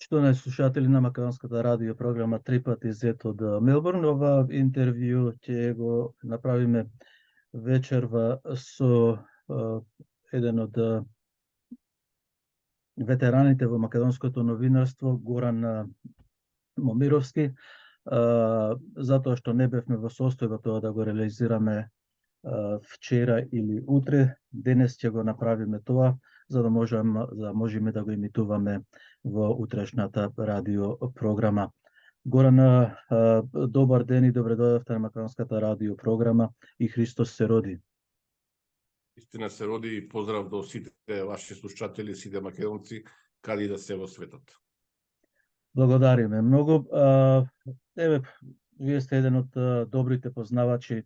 Почитувани слушатели на македонската радио програма Три пати зет од Мелбурн, ова интервју ќе го направиме вечерва со еден од ветераните во македонското новинарство, Горан Момировски, затоа што не бевме во состојба тоа да го реализираме вчера или утре. Денес ќе го направиме тоа, за да можеме да го имитуваме во утрешната радио програма. Горан, добар ден и добре дојдовте на македонската радио програма и Христос се роди. Истина се роди и поздрав до сите ваши слушатели, сите македонци, каде и да се во светот. Благодариме многу. Вие сте еден од добрите познавачи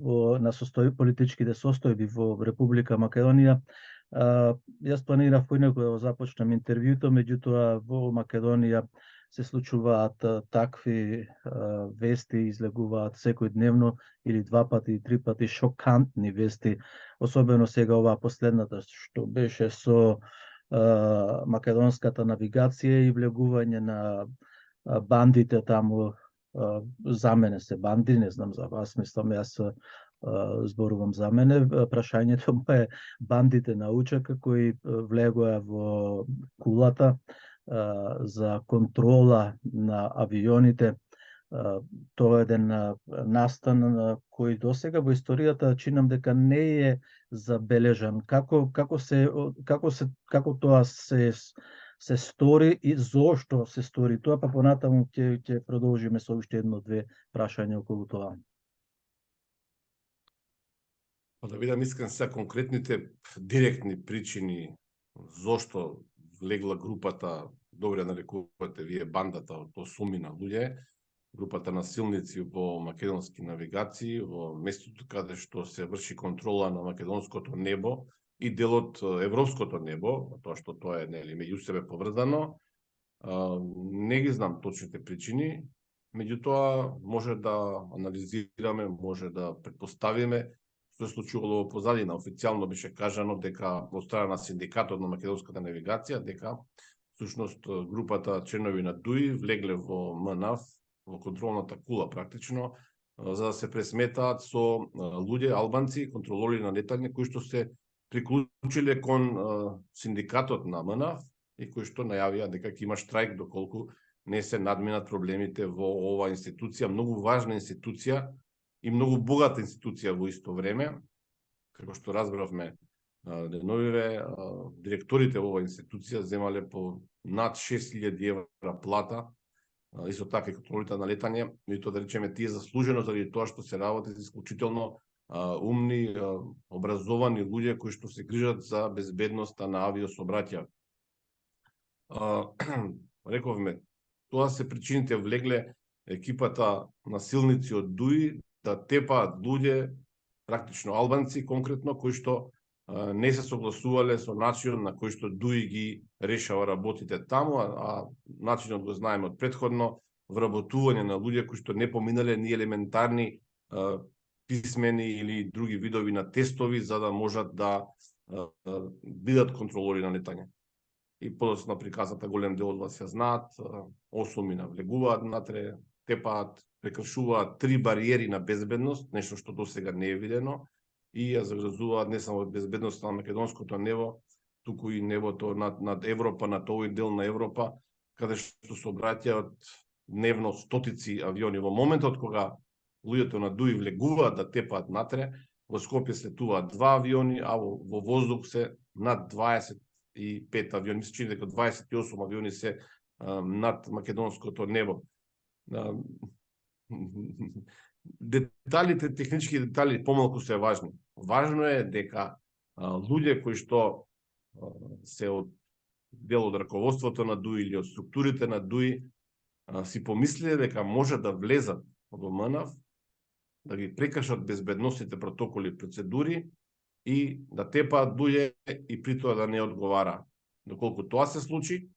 на политичките состојби во Република Македонија. Јас планирав поинаку да започнам интервјуто, меѓутоа во Македонија се случуваат такви вести, излегуваат секојдневно или два пати, три пати шокантни вести, особено сега оваа последната што беше со македонската навигација и влегување на бандите таму. За мене се банди, не знам за вас, мислам јас зборувам за мене. Прашањето му е бандите на учака кои влегоа во кулата за контрола на авионите. Тоа е еден настан кој досега во историјата чинам дека не е забележан. Како тоа се стори и зошто се стори тоа, па понатаму ќе продолжиме со уште едно-две прашања околу тоа. Да видам искрен се конкретните директни причини зошто влегла групата, добре нарекувате вие бандата од осумина луѓе, групата насилници во македонски навигации, во местото каде што се врши контрола на македонското небо и дел од европското небо, тоа што тоа е меѓу себе поврзано. Не ги знам точните причини, меѓутоа може да анализираме, може да предпоставиме што се случувало во позадина. Официјално беше кажано дека во страна на синдикатот на македонската навигација дека всушност групата членови на ДУИ влегле во МНАВ, во контролната кула практично, за да се пресметаат со луѓе албанци, контролори на летање кои што се приклучиле кон синдикатот на МНАВ и кои што најавија дека ќе има штрајк доколку не се надминат проблемите во оваа институција, многу важна институција и многу богата институција во исто време. Како што разбравме деновиве, директорите во оваа институција земале по над 6000 евра плата, исто така и контролите на летање, и тоа да речеме тие заслужено заради тоа што се работи исклучително умни, образовани луѓе кои што се грижат за безбедноста на авиособраќај. Рековме, тоа се причините влегле екипата насилници од ДУИ да тепаат луѓе, практично албанци конкретно, кои што не се согласувале со начинот на кој што ДУИ ги решава работите таму, а начинот го знаеме од предходно, вработување на луѓе кои што не поминале ни елементарни писмени или други видови на тестови за да можат да бидат контролори на летање. И подоцна приказата голем дел од вас ја знаат, осуми навлегуваат натре, тепаат, прекршуваат 3 бариери на безбедност, нешто што досега не е видено, и ја загрозуваат не само безбедноста на македонското небо, туку и небото над Европа, над овој дел на Европа, каде што се обраќаат дневно стотици авиони. Во моментот кога луѓето на ДУИ влегуваат да тепаат натре, во Скопје слетуваат 2 авиони, а во воздух се над 25 авиони. Мисля, че дека 28 авиони се над македонското небо. Деталите, технички детали помалку се важни. Важно е дека луѓе кои што се од дел од раководството на ДУИ или од структурите на ДУИ си помислиле дека може да влезат во МНАВ, да ги прекршат безбедносните протоколи и процедури и да тепаат луѓе и при тоа да не одговара. Доколку тоа се случи,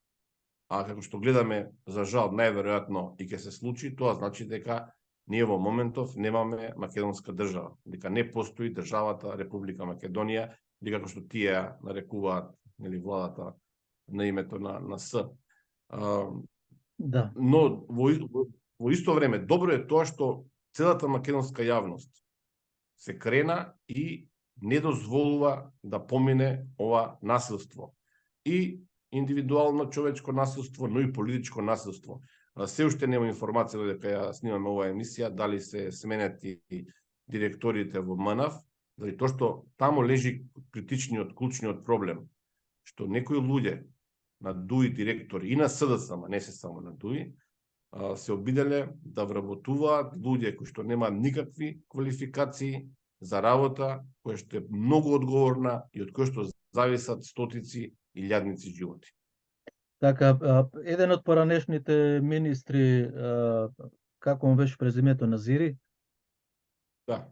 а како што гледаме, за жал, најверојатно и ќе се случи, тоа значи дека ние во моментов немаме македонска држава, дека не постои државата Република Македонија, или како што тие нарекуваат владата на името на С. Да. Но во исто време добро е тоа што целата македонска јавност се крена и не дозволува да помине ова насилство. И индивидуално човечко насилство, но и политичко насилство. Се уште нема информација додека ја снимаме оваа емисија, дали се сменети директорите во МНАВ, заради тоа што таму лежи критичниот, клучниот проблем, што некои луѓе на ДУИ директори и на СДС, ама не се само на ДУИ, се обиделе да вработуваат луѓе кои што немаат никакви квалификации за работа, која што е многу одговорна и од која што зависат стотици и илјадници животи. Така, еден од поранешните министри, како му беше презимето, Назири? Да,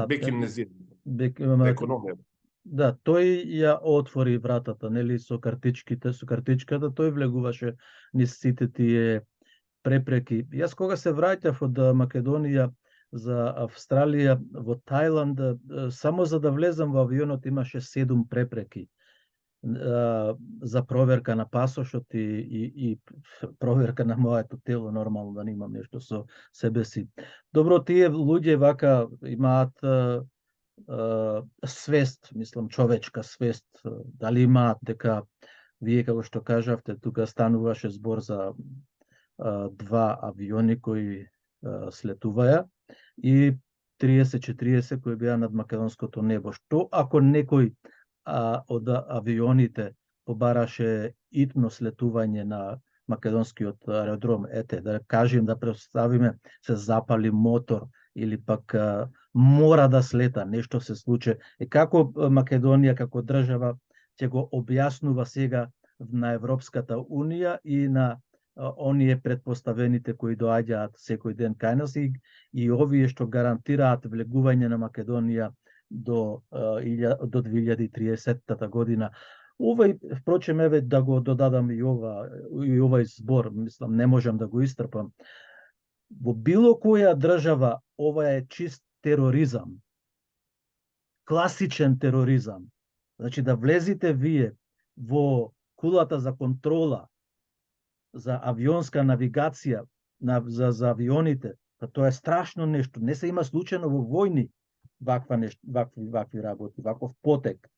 Беким Незир, економија. Да, тој ја отвори вратата, нели, со картичката, тој влегуваше низ сите тие препреки. Јас кога се враќав од Македонија за Австралија во Тајланд, само за да влезам во авионот имаше 7 препреки за проверка на пасошот и проверка на моето тело, нормално да немам нешто со себе си. Добро, тие луѓе вака имаат свест, мислам човечка свест, дали имаат дека вие како што кажавте, тука стануваше збор за 2 авиони кои слетуваја и 30-40 кои беа над македонското небо. Што ако некој од авионите побараше итно слетување на македонскиот аеродром, ете, да кажем, да представиме, се запали мотор или пак мора да слета, нешто се случи. И како Македонија, како држава, ќе го објаснува сега на Европската Унија и на оние предпоставените кои доаѓаат секој ден кај нас и овие што гарантираат влегување на Македонија до 2030 година. Овој, впрочем, еве да го додадам и овој збор, мислам, не можам да го истрпам. Во било која држава ова е чист тероризам. Класичен тероризам. Значи да влезите вие во кулата за контрола, за авионска навигација, за авионите, па тоа е страшно нешто. Не се има случајно во војни вакви работи, ваков потек.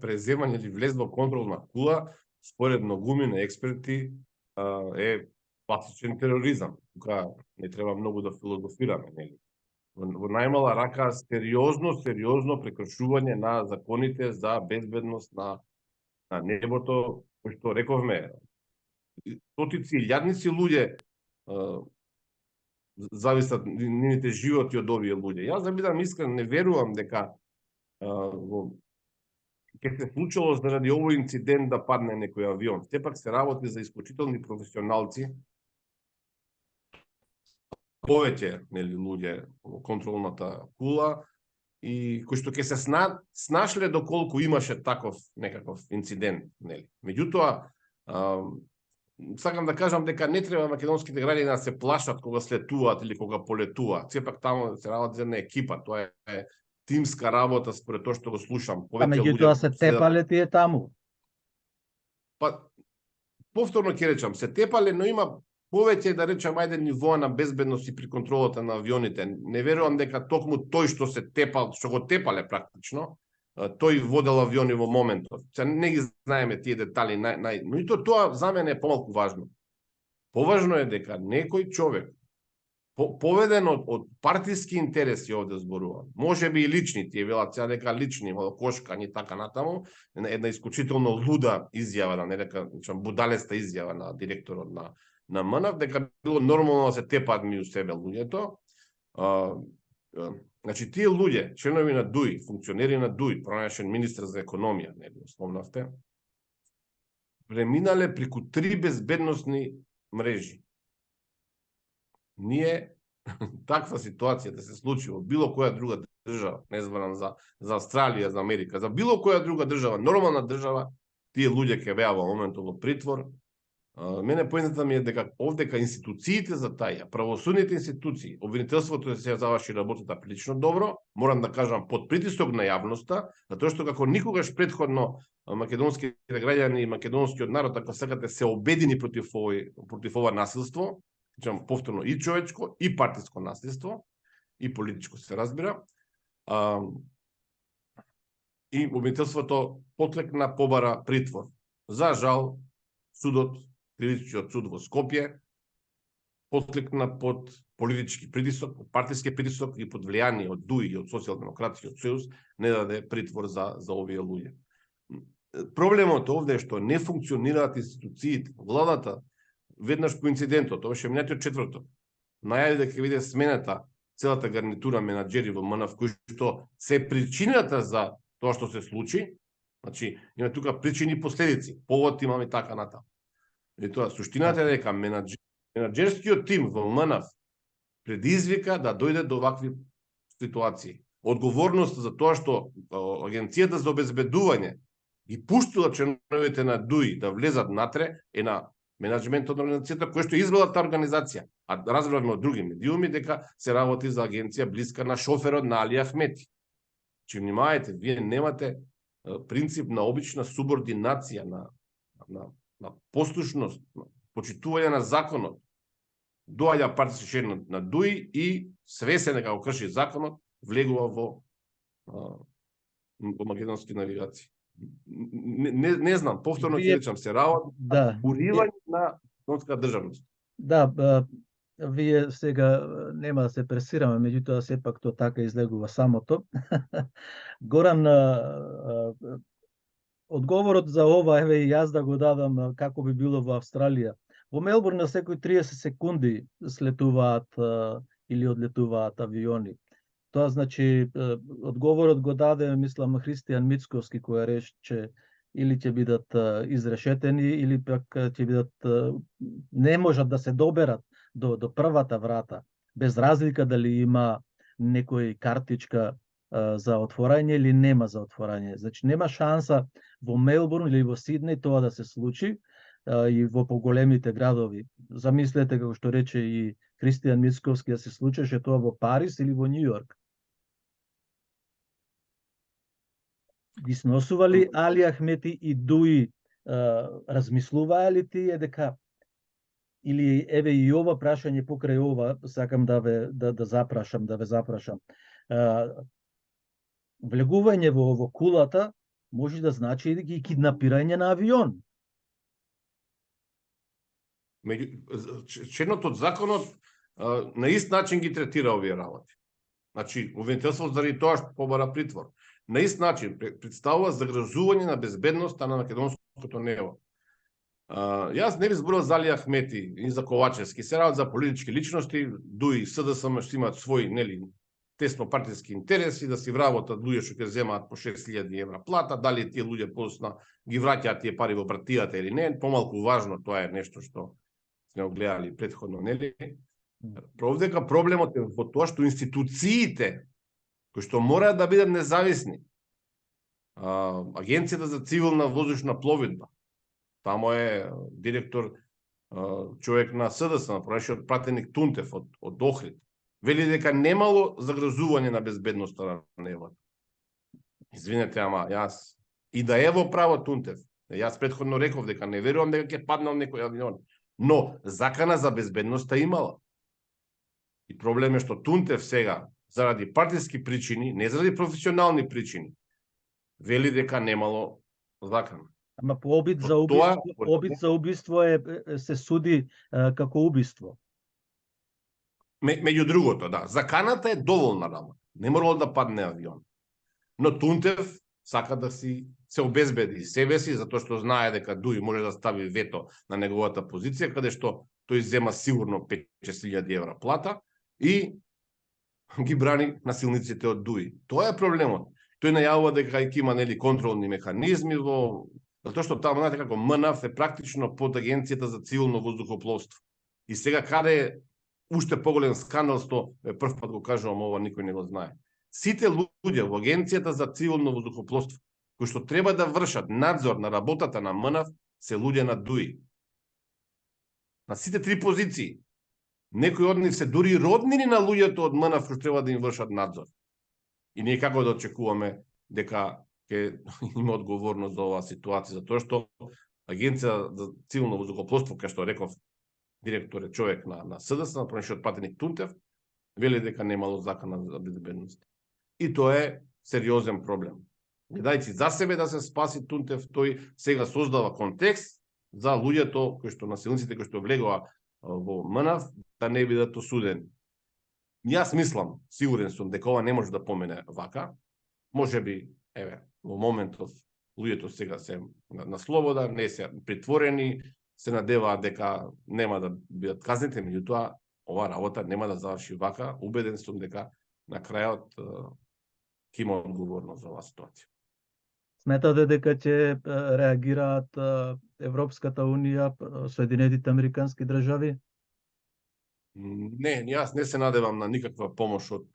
Преземање или влез во контролна кула, според многумина експерти, е класичен тероризам. Тука не треба многу да филозофираме, нели? Во најмала рака сериозно прекршување на законите за безбедност на небото, кој што рековме, стотици илјадници луѓе зависат нивните животи од овие луѓе. Јас да бидам искрен, не верувам дека ќе се случило заради овој инцидент да падне некој авион. Сепак се работи за исклучителни професионалци, повеќе, нели, луѓе во контролната кула и кои што ќе се снашле доколку имаше таков некаков инцидент, нели. Меѓутоа, сакам да кажам дека не треба македонските граѓани да се плашат кога слетуваат или кога полетуваат. Сепак таму се работи за една екипа, тоа е тимска работа според тоа што го слушам. Меѓутоа се тепале тие таму. Па повторно ќе речам, се тепале, но има повеќе, да речам, ајде нивоа на безбедност и при контролата на авионите. Не верувам дека токму тој што се тепал, што го тепале практично, тој водел авиони во моментот. Се не ги знаеме тие детали, но и тоа за мене е помалку важно. Поважно е дека некој човек поведен од партиски интереси, овде зборувам, може би и лични, тие велат сега дека лични, кошкањи така натаму, една исклучително луда изјава, да не дека будалеста изјава на директорот на МНАВ, дека било нормално да се тепаат меѓу себе луѓето. Значи, тие луѓе, членови на ДУИ, функционери на ДУИ, пронашен министр за економија, не го спомнавте, преминале преку 3 безбедносни мрежи. Ние таква ситуација да се случи во било која друга држава, не зборам за Австралија, за Америка, за било која друга држава, нормална држава, тие луѓе ќе беа во моментот во притвор, Мене поентата ми е дека овдека институциите за таја, правосудните институции, обвинителството се заврши работата прилично добро, морам да кажам под притисок на јавноста, затоа што како никогаш предходно македонските граѓани и македонскиот народ, ако сакате, се обедини против ова насилство, кажам повторно и човечко, и партиско насилство, и политичко се разбира. И обвинителството потлекна побара притвор. За жал, судот, Кривичниот суд во Скопје, потлекна под политички притисок, под партиски притисок и под влијание од ДУИ и од Социјалдемократскиот сојуз, не даде притвор за овие луѓе. Проблемот овде е што не функционираат институциите. Владата, веднаш по инцидентот, ова ше минатиот четврток, најави дека биде сменета целата гарнитура менаџери во МНФ, кои што се причината за тоа што се случи. Значи, има тука причини и последици, повод имаме така натаму. И тоа, суштината е дека менаџерскиот тим во МНФ предизвика да дојде до вакви ситуации. Одговорност за тоа што Агенцијата за обезбедување ги пуштила членовите на ДУИ да влезат натре е на менаџментот на организацијата кој што избрала таа организација. А разбравме од други медиуми дека се работи за агенција блиска на шоферот на Али Ахмети. Че внимавајте, вие немате принцип на обична субординација, на послушност, на почитување на законот. Доаѓа партиски член на ДУИ и свесен дека го крши законот, влегува во македонски навигации. Не знам, повторно ќе речам, се работи буривање на македонска државност. Да, вие сега нема да се пресираме, меѓутоа сепак тоа така излегува самото. Горан, одговорот за ова, еве и јас да го дадам како би било во Австралија. Во Мелбурн на секои 30 секунди слетуваат или одлетуваат авиони. Тоа значи, одговорот го даде, мислам, Христијан Мицковски, кој рече или ќе бидат изрешетени, или пак ќе бидат, не можат да се доберат до првата врата, без разлика дали има некој картичка за отворање или нема за отворање. Значи, нема шанса во Мелбурн или во Сиднеј тоа да се случи и во поголемите градови. Замислете, како што рече и Христијан Мицковски, да се случеше тоа во Париз или во Њујорк. Ги сносували Али Ахмети и ДУИ, размислуваа ли тие дека, или еве и ова прашање покрај ова, сакам да ве запрашам. Влегување во кулата може да значи и киднапирање на авион. Членот од законот на ист начин ги третира овие работи. Значи, обвинителството заради тоа што побара притвор, на ист начин представува загрозување на безбедноста на македонското небо. Јас не би зборувал за Али Ахмети и за Ковачевски, се работи за политички личности, ДУИ и СДСМ што имаат своји, нели, тесно партиски интереси, да си вработат луѓе што ќе земаат по 6.000 евра плата, дали тие луѓе посна ги враќаат тие пари во партијата или не, помалку важно, тоа е нешто што сме го гледали претходно, нели? Овдека проблемот е во тоа што институциите кои што мораат да бидат независни, Агенцијата за цивилна воздушна пловидба, таму е директор човек на СДС, пронешиот пратеник Тунтев од Охрид, вели дека немало загрозување на безбедноста на небото. Извинете, ама јас и да е во право Тунтев, јас претходно реков дека не верувам дека ќе паднал некој авион, но закана за безбедноста имала. И проблем е што Тунтев сега, заради партиски причини, не заради професионални причини, вели дека немало закана. Ама по обид за убиство се суди како убиство. Меѓу другото, да, заканата е доволна работа. Не морало да падне авион. Но Тунтев сака да се обезбеди себе си, затоа што знае дека ДУИ може да стави вето на неговата позиција, каде што тој зема сигурно 5-6.000 евра плата и ги брани насилниците од ДУИ. Тоа е проблемот. Тој најавува дека ќе има, нели, контролни механизми затоа што таму, знаете како, МНФ е практично под Агенцијата за цивилно воздухопловство. И сега каде е уште поголем скандал, што прв пат го кажувам, ова никој не го знае. Сите луѓе во Агенцијата за цивилно воздухопловство кои што треба да вршат надзор на работата на МНФ се луѓе на ДУИ. на сите три позиции. Некои од нив се дури роднини на луѓето од МНФ кои треба да им вршат надзор. И ние како да очекуваме дека ќе има одговорност за оваа ситуација, затоа што Агенција за цивилно воздухопловство, кај што реков, директор е човек на СДС, на пранешиот патеник Тунтев, вели дека немало закана за безбедност. И тоа е сериозен проблем. Гледајќи за себе да се спаси Тунтев, тој сега создава контекст за луѓето кои што насилниците кои што влегоа во МНФ да не бидат осудени. Јас мислам, сигурен сум дека ова не може да помене вака. Можеби, во моментов луѓето сега се на слобода, не се притворени, се надеваат дека нема да бидат казнети, меѓутоа ова работа нема да заврши вака. Убеден сум дека на крајот ќе има одговорност за оваа ситуација. Сметате дека ќе реагираат Европската унија, Соединетите американски држави? Не, јас не се надевам на никаква помош од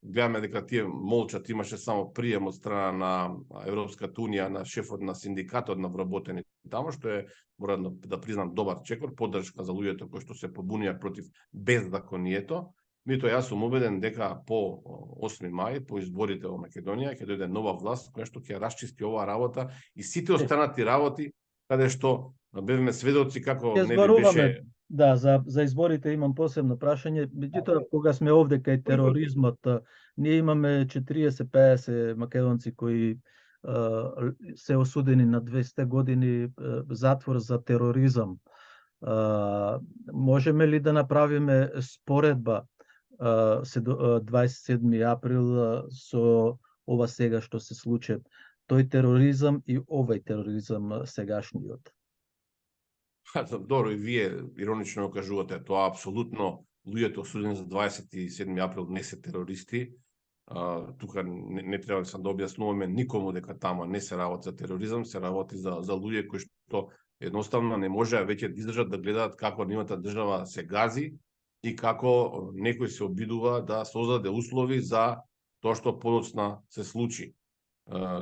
гледаме дека тие молчат, имаше само прием од страна на Европската унија, на шефот на синдикатот на вработени тамо, што е, морам да признам, добар чекор, поддршка за луѓето кои што се побунија против беззаконието. Меѓутоа јас сум убеден дека по 8 мај, по изборите во Македонија, ќе дојде нова власт која што ќе расчисти оваа работа и сите останати работи каде што бевме сведоци како Ќе не би беше. Да, за изборите имам посебно прашање. Меѓутоа, кога сме овде кај тероризмот, ние имаме 40-50 македонци кои се осудени на 200 години затвор за тероризам. Можеме ли да направиме споредба 27 април со ова сега што се случи? Тој тероризам и овој тероризам сегашниот. Добро, и вие иронично кажувате тоа, апсолутно луѓето осудени за 27 април не се терористи. Тука не треба да се објаснуваме никому дека тама не се работи за тероризам, се работи за луѓе кои што едноставно не можеа веќе да издржат да гледаат како нивната држава се гази и како некој се обидува да создаде услови за тоа што подоцна се случи.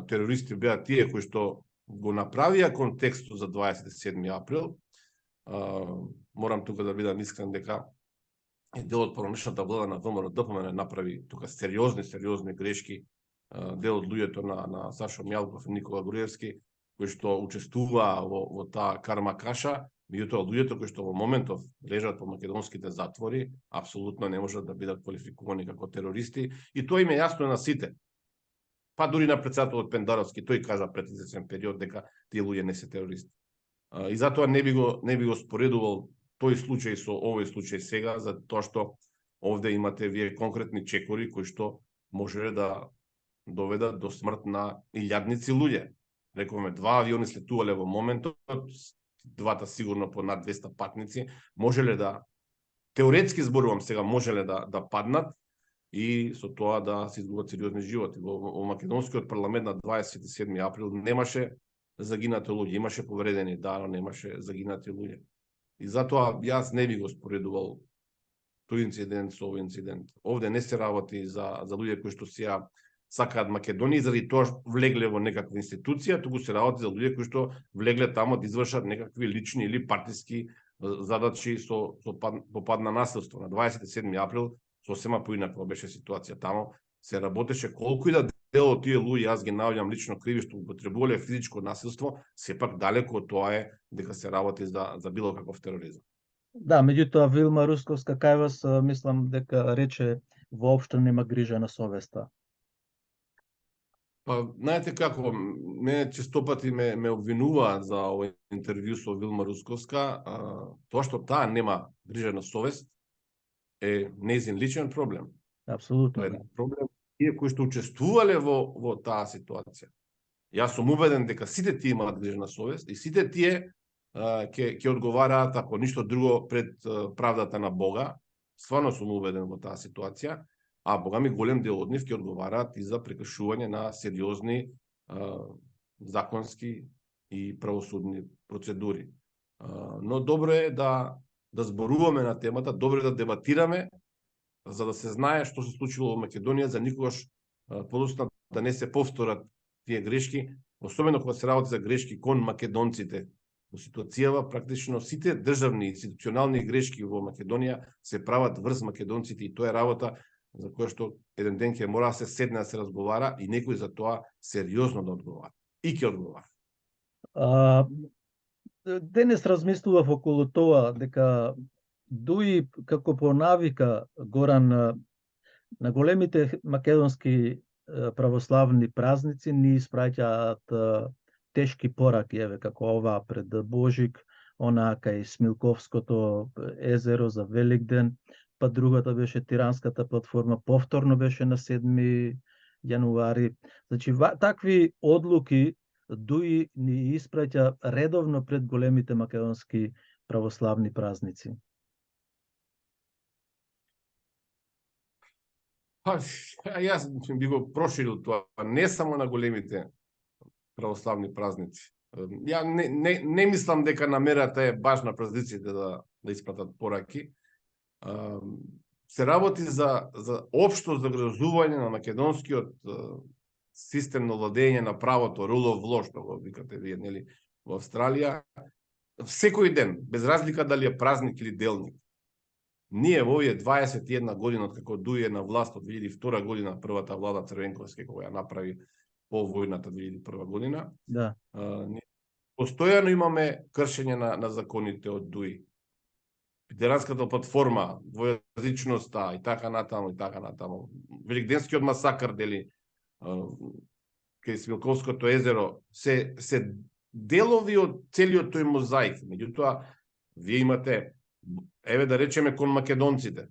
Терористи беа тие кои што го направија контекстот за 27 април. Морам тука да бидам искрен дека дел од поранешната влада на ВМРО-ДПМН направи тука сериозни грешки. Дел од луѓето на Сашо Мјалков и Никола Груевски кои што учествуваа во таа карма каша, меѓутоа луѓето кои што во моментов лежат по македонските затвори апсолутно не можат да бидат квалификувани како терористи и тоа им е јасно на сите. Па дури на претседателот Пендаровски, тој кажа пред известен период дека тие луѓе не се терористи. И затоа не би го споредувал тој случај со овој случај сега, за тоа што овде имате вие конкретни чекори кои што можеле да доведат до смрт на илјадници луѓе. Рековме, 2 авиони слетувале во моментот, двата сигурно по над 200 патници, можеле да, теоретски зборувам сега, можеле да паднат и со тоа да се изгубат сериозни животи. Во македонскиот парламент на 27 април немаше загинати луѓе, имаше повредени, да, но немаше загинати луѓе. И затоа јас не би го споредувал тој инцидент со овој инцидент. Овде не се работи за луѓе кои што сега сакаат Македонија заради тоа влегле во некаква институција, туку се работи за луѓе кои што влегле тамо да извршат некакви лични или партиски задачи со попад на насилство. На 27 април сосема поинаква беше ситуација тамо. Се работеше колку и да дел од тие луѓе, јас ги наоѓам лично криви што употребувале физичко насилство, сепак далеку од тоа е дека се работи за било каков тероризам. Да, меѓутоа Вилма Русковска кај вас мислам дека рече воопшто нема грижа на совеста. Па, знаете како, мене честопати ме обвинуваат за овој интервју со Вилма Русковска, тоа што таа нема грижа на совест е нејзин личен проблем. Апсолутно. Тоа е проблем тие кои што учествувале во таа ситуација. Јас сум убеден дека сите тие имаат грижа на совест и сите тие ќе одговараат, ако ништо друго, пред правдата на Бога. Стварно сум убеден во таа ситуација, а богами голем дел од нив ќе одговараат и за прекршување на сериозни законски и правосудни процедури. Но добро е да зборуваме на темата, добро е да дебатираме, за да се знае што се случило во Македонија, за никогаш подоцна да не се повторат тие грешки, особено кога се работи за грешки кон македонците Во ситуацијава практично сите државни институционални грешки во Македонија се прават врз македонците и тоа е работа за која што еден ден ќе мора да се седне да се разговара и некој за тоа сериозно да одговара. И ќе одговара. Денес размислував околу тоа дека Дуи како по навика Горан на големите македонски православни празници ни испраќаат тешки пораки, еве како ова пред Божик, она кај Смилковското езеро за Великден, па другата беше Тиранската платформа, повторно беше на 7 јануари. Значи такви одлуки Дуи ни испраќа редовно пред големите македонски православни празници. Јас би го проширил тоа, не само на големите православни празници. Ја не мислам дека намерата е баш на празниците да испратат пораки. Се работи за општо загрозување на македонскиот систем на владење на правото, rule of law, што го викате вие, нели, во Австралија, секој ден, без разлика дали е празник или делник. Ние во овие 21 година од како Дуи е на власт од 2002 година, првата влада Црвенковски кога ја направи по војната 2001 година, Да. Постојано имаме кршење на законите од Дуи. Тиранската платформа, двојазичноста и така натаму и така натаму. Великденскиот масакр, дели, кај Смилковското езеро, се делови од целиот тој мозаик. Меѓутоа, вие имате, еве да речеме, кон македонците,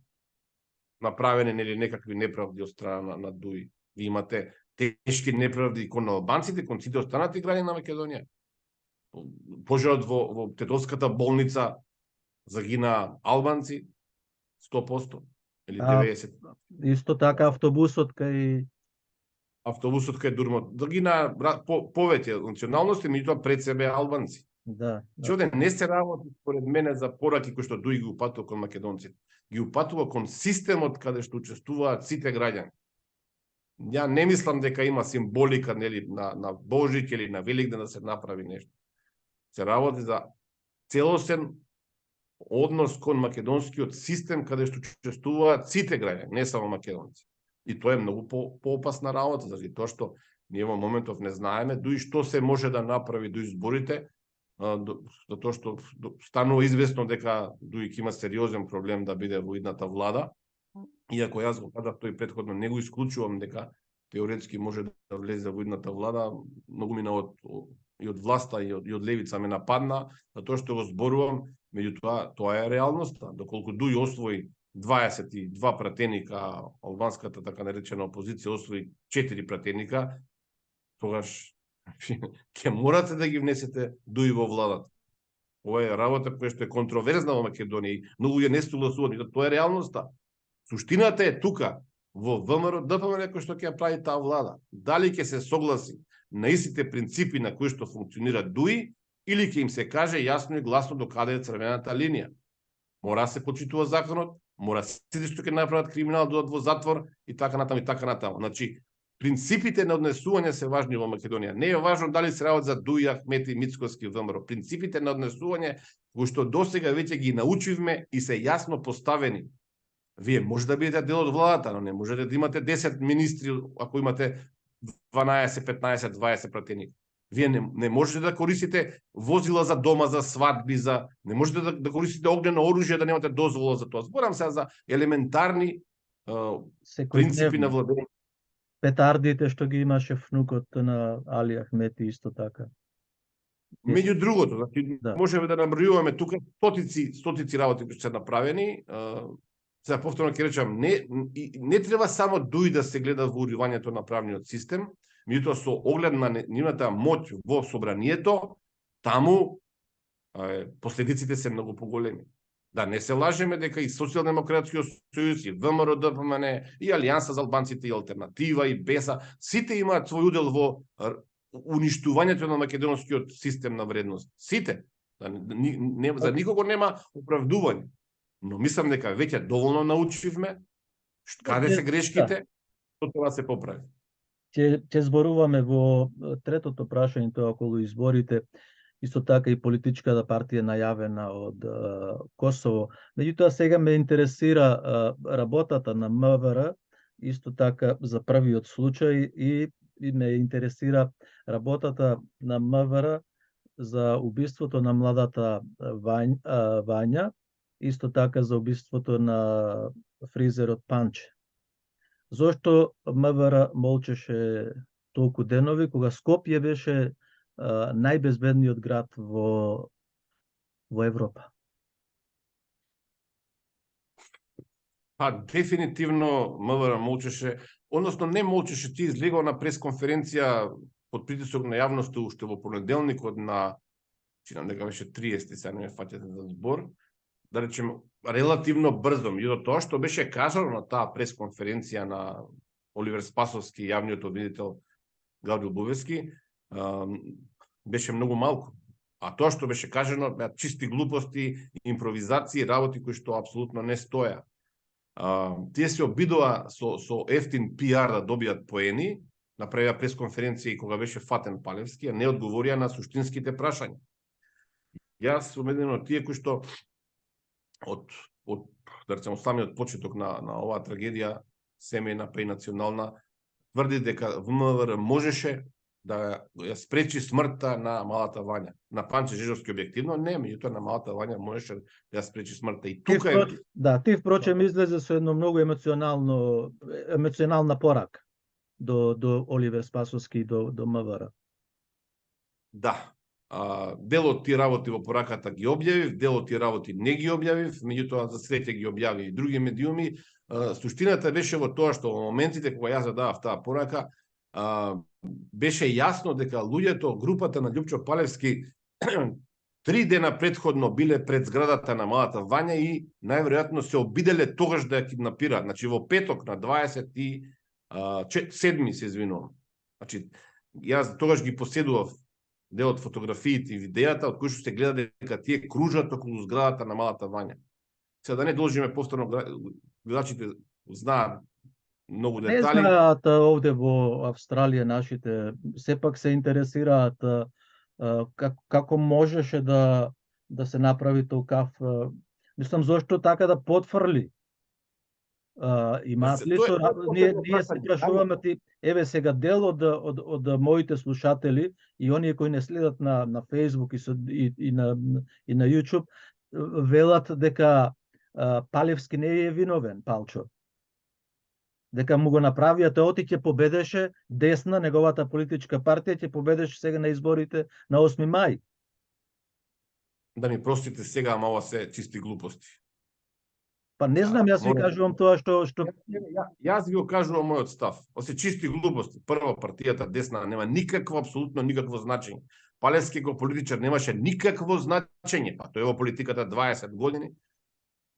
направени нели некакви неправди од страна на Дуи. Вие имате тешки неправди кон албанците, кон сите останати граѓани на Македонија. Пожарот во Тетовската болница загина албанци 100% или 90%. Исто така автобусот кај Дурмот загина повеќе националности, меѓутоа пред себе албанци. Да. Че не се работи според мене за пораки кои што Дуи ги упатува кон македонците. Ги упатува кон системот каде што учествуваат сите граѓани. Ја не мислам дека има символика, нели, на Божик или на Великден да се направи нешто. Се работи за целосен однос кон македонскиот систем каде што учествуваат сите граѓани, не само македонци. И тоа е многу поопасна работа, заради тоа што ние во моментов не знаеме дуи што се може да направи до изборите, затоа што станува известно дека Дуи има сериозен проблем да биде во идната влада. Иако јас го кажав тој претходно, не го исклучувам дека теоретски може да влезе во идната влада, многу мина и од власта и од левица ме нападна, затоа што го зборувам, меѓутоа тоа е реалноста. Доколку Дуи освои 22 пратеника, албанската така наречена опозиција освои 4 пратеника, тогаш ќе морате да ги внесете Дуи во владата. Ова е работа која што е контроверзна во Македонија, многу ја не согласуваат, тоа е реалноста. Суштината е тука, во ВМРО ДПМН кој што ќе прави таа влада. Дали ќе се согласи на истите принципи на кои што функционира Дуи, или ќе им се каже јасно и гласно до каде е црвената линија. Мора да се почитува законот, мора сите што ќе направат криминал додат во затвор и така натаму и така натаму. Значи, принципите на однесување се важни во Македонија. Не е важно дали се работи за Дуи, Ахмети, Мицкоски, ВМРО. Принципите на однесување кои што досега веќе ги научивме и се јасно поставени. Вие може да бидете дел од владата, но не можете да имате 10 министри ако имате 12, 15, 20 пратеника. Вие не можете да користите возила за дома, за свадби, не можете да користите огнено оружје да немате дозвола за тоа. Зборам се за елементарни принципи на владење. Петардите што ги имаше внукот на Али Ахмети исто така. Меѓу другото, значи можеме да набројуваме тука стотици работи кои се направени. Сега повторно ќе речам, не треба само Дуи да се гледа во уривањето на правниот систем, меѓутоа со оглед на нивната моќ во собранието, таму последиците се многу поголеми. Да не се лажеме дека и Социјалдемократскиот сојуз, и ВМРО ДПМН, и Алијанса за албанците, и Алтернатива, и БЕСА, сите имаат свој удел во уништувањето на македонскиот систем на вредност. Сите. За никого нема оправдување. Но мислам дека веќе доволно научивме каде се грешките, што треба да се поправи. Ќе зборуваме во третото прашање тоа околу изборите. исто така и политичката партија најавена од Косово. Меѓутоа сега ме интересира работата на МВР, исто така за првиот случај и ме интересира работата на МВР за убиството на младата Вања, исто така за убиството на фризерот Панче. Зошто МВР молчеше толку денови, кога Скопје беше најбезбедниот град во Европа? Па дефинитивно МВР молчеше, односно не молчеше, ти излегал на пресконференција под притисок на јавноста уште во понеделникот на, чинам дека беше 30, сега не ме фаќате за збор, да речем релативно брзо, меѓутоа тоа што беше кажано на таа пресконференција на Оливер Спасовски, јавниот обвинител Гаврил Бувески, беше многу малку. А тоа што беше кажано беа чисти глупости, импровизации, работи кои што апсолутно не стоја. Тие се обидува со ефтин пиар да добијат поени, направија пресконференција и кога беше фатен Палевски, а не одговорија на суштинските прашања. Јас сум еден од тие кои што од да речем самиот почеток на оваа трагедија семејна па и национална тврди дека ВМРО можеше да ја спречи смртта на малата Вања. На Панче Жежовски објективно не, меѓутоа на малата Вања можеше да ја спречи смртта. И тука е... Да, ти впрочем излезе со едно многу емоционална порака до Оливер Спасовски и до МВР. Да. Дел од тие работи во пораката ги објавив, дел од тие работи не ги објавив, меѓутоа за среќа ги објави и други медиуми. Суштината беше во тоа што во моментите кога јас задавав таа порака, беше јасно дека луѓето, групата на Љупчо Палевски 3 дена предходно биле пред зградата на малата Вања и најверојатно се обиделе тогаш да ја киднапираат. Значи во петок на 27 се извинувам. Значи јас тогаш ги поседував дел од фотографиите и видеата од кои што се гледа дека тие кружат околу зградата на малата Вања. Сега да не должиме повторно, гледачите знаат многу детали. Не знаат овде во Австралија нашите, сепак се интересираат како можеше да се направи толкав, мислам зошто така да потфрли. Имаат ли со ние се прашуваме ти, еве сега дел од моите слушатели и оние кои не следат на Facebook и на YouTube велат дека Палевски не е виновен, Палчо. Дека му го направија, тој ќе победеше десна, неговата политичка партија ќе победеше сега на изборите на 8 мај. Да ми простите сега, ама ова се чисти глупости. Па не знам, јас ви кажувам тоа што... Јас ви го кажувам мојот став. Ова се чисти глупости. Прво, партијата десна нема никакво, апсолутно никакво значење. Палевски го политичар немаше никакво значење, па тој е во политиката 20 години.